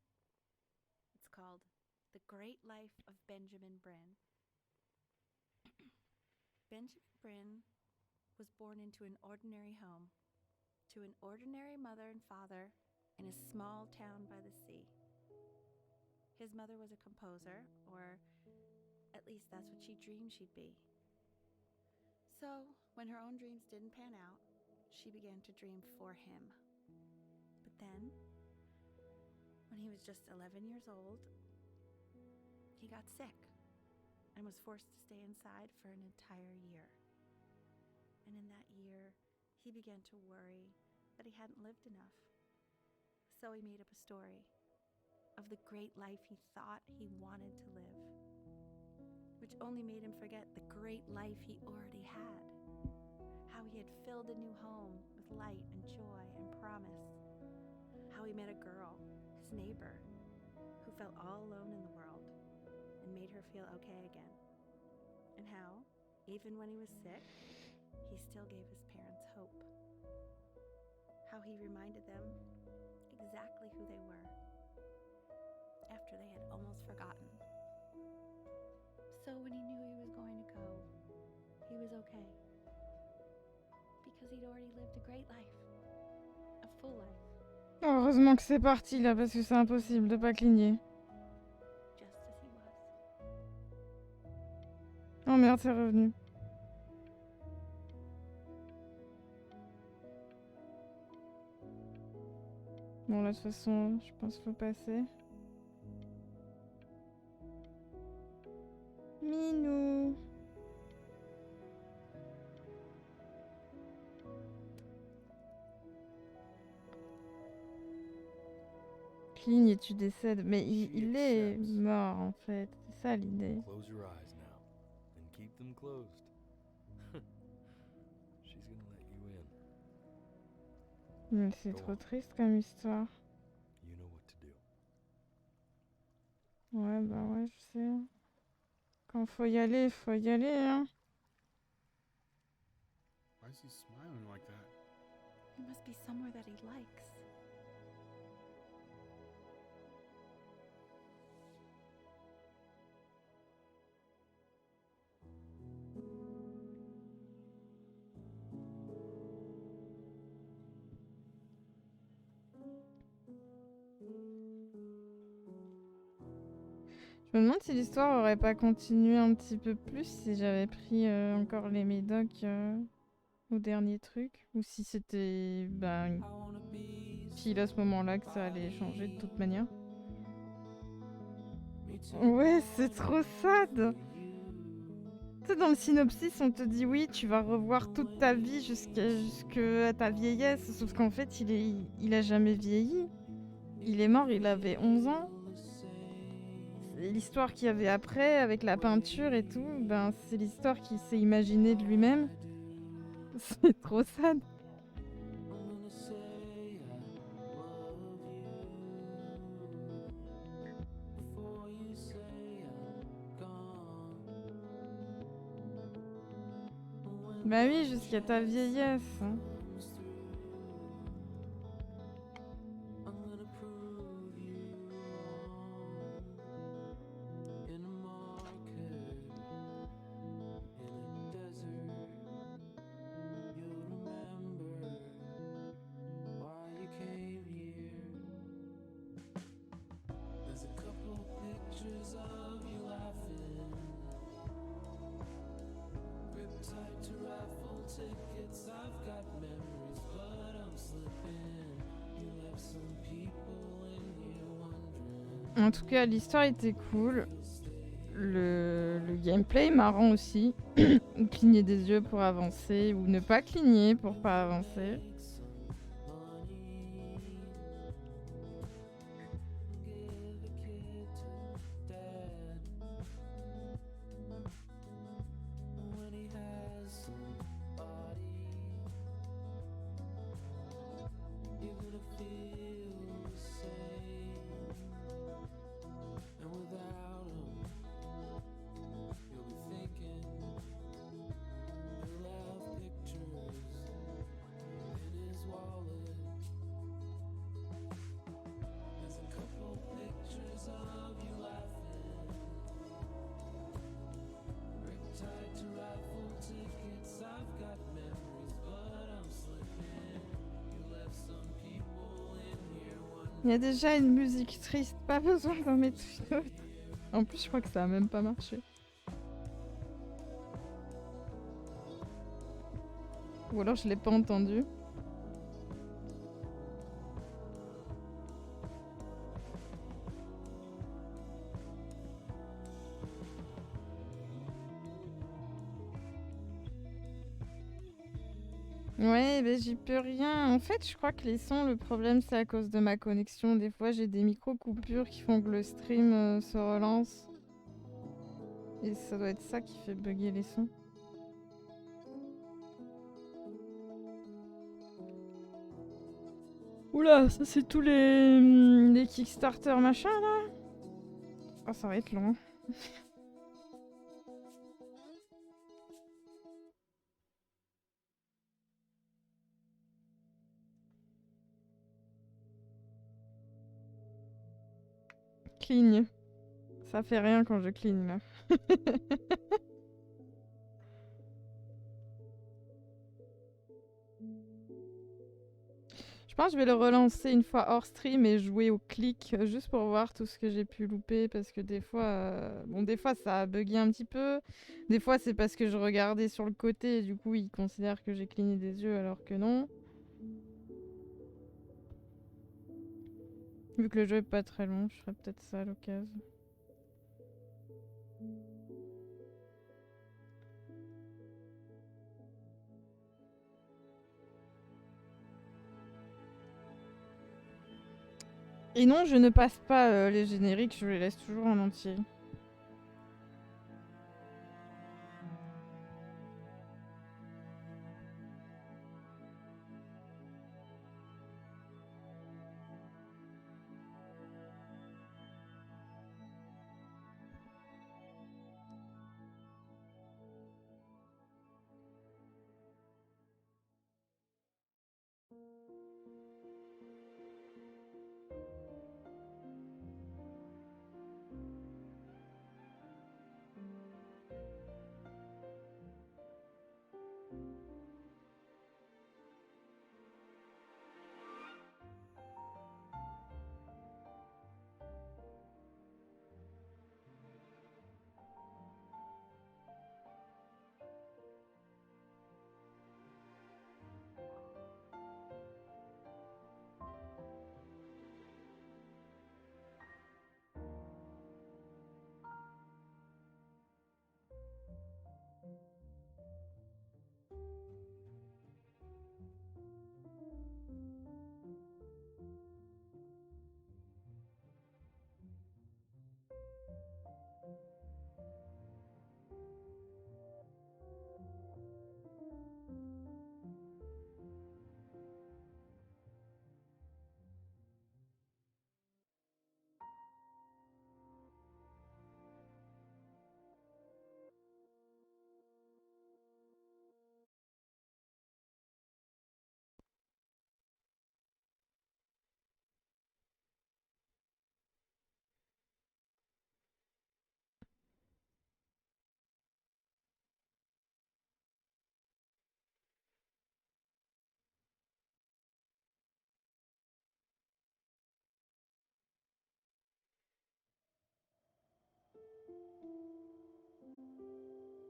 It's called The Great Life of Benjamin Bryn. Benjamin Bryn was born into an ordinary home, to an ordinary mother and father in a small town by the sea. His mother was a composer, or at least that's what she dreamed she'd be. So, when her own dreams didn't pan out, she began to dream for him. But then, when he was just 11 years old, he got sick and was forced to stay inside for an entire year. And in that year, he began to worry that he hadn't lived enough. So he made up a story of the great life he thought he wanted to live, which only made him forget the great life he already had. How he had filled a new home with light and joy and promise. How he met a girl, his neighbor, who felt all alone in the world and made her feel okay again. And how, even when he was sick, he still gave his parents hope. How he reminded them exactly who they were after they had almost forgotten. So when he knew he was going to go, he was okay. Because he'd already lived a great life. A full life. Heureusement que c'est parti là, parce que c'est impossible de pas cligner. Just as he was. Oh merde, c'est revenu. Bon là de toute façon, je pense qu'il faut passer. Minou. Cligne et tu décèdes. Mais il est mort en fait. C'est ça l'idée. Close your eyes now and keep them closed. She's gonna let you in. Mais c'est trop triste comme histoire. You know what to do. Ouais, bah ouais, je sais. Quand faut y aller, hein. Why is he smiling like that? It must be somewhere that he likes. Je me demande si l'histoire aurait pas continué un petit peu plus si j'avais pris encore les médocs au dernier truc. Ou si c'était pile à ce moment-là que ça allait changer de toute manière. Ouais, c'est trop sad! Tu sais, dans le synopsis, on te dit oui, tu vas revoir toute ta vie jusqu'à ta vieillesse. Sauf qu'en fait, il a jamais vieilli. Il est mort, il avait 11 ans. Et l'histoire qu'il y avait après, avec la peinture et tout, c'est l'histoire qu'il s'est imaginée de lui-même. C'est trop sad. Bah oui, jusqu'à ta vieillesse. En tout cas, l'histoire était cool. Le gameplay est marrant aussi. Cligner des yeux pour avancer ou ne pas cligner pour pas avancer. Il y a déjà une musique triste, pas besoin d'en mettre une autre. En plus, je crois que ça a même pas marché. Ou alors je l'ai pas entendu. Ouais, ben j'y peux rien. En fait, je crois que les sons, le problème, c'est à cause de ma connexion. Des fois, j'ai des micro-coupures qui font que le stream se relance. Et ça doit être ça qui fait bugger les sons. Oula, ça c'est tous les Kickstarter machin là. Oh, ça va être long. Cligne. Ça fait rien quand je cligne là. Je pense que je vais le relancer une fois hors stream et jouer au clic juste pour voir tout ce que j'ai pu louper parce que des fois, des fois ça a bugué un petit peu. Des fois c'est parce que je regardais sur le côté et du coup il considère que j'ai cligné des yeux alors que non. Vu que le jeu est pas très long, je ferai peut-être ça à l'occasion. Et non, je ne passe pas les génériques, je les laisse toujours en entier.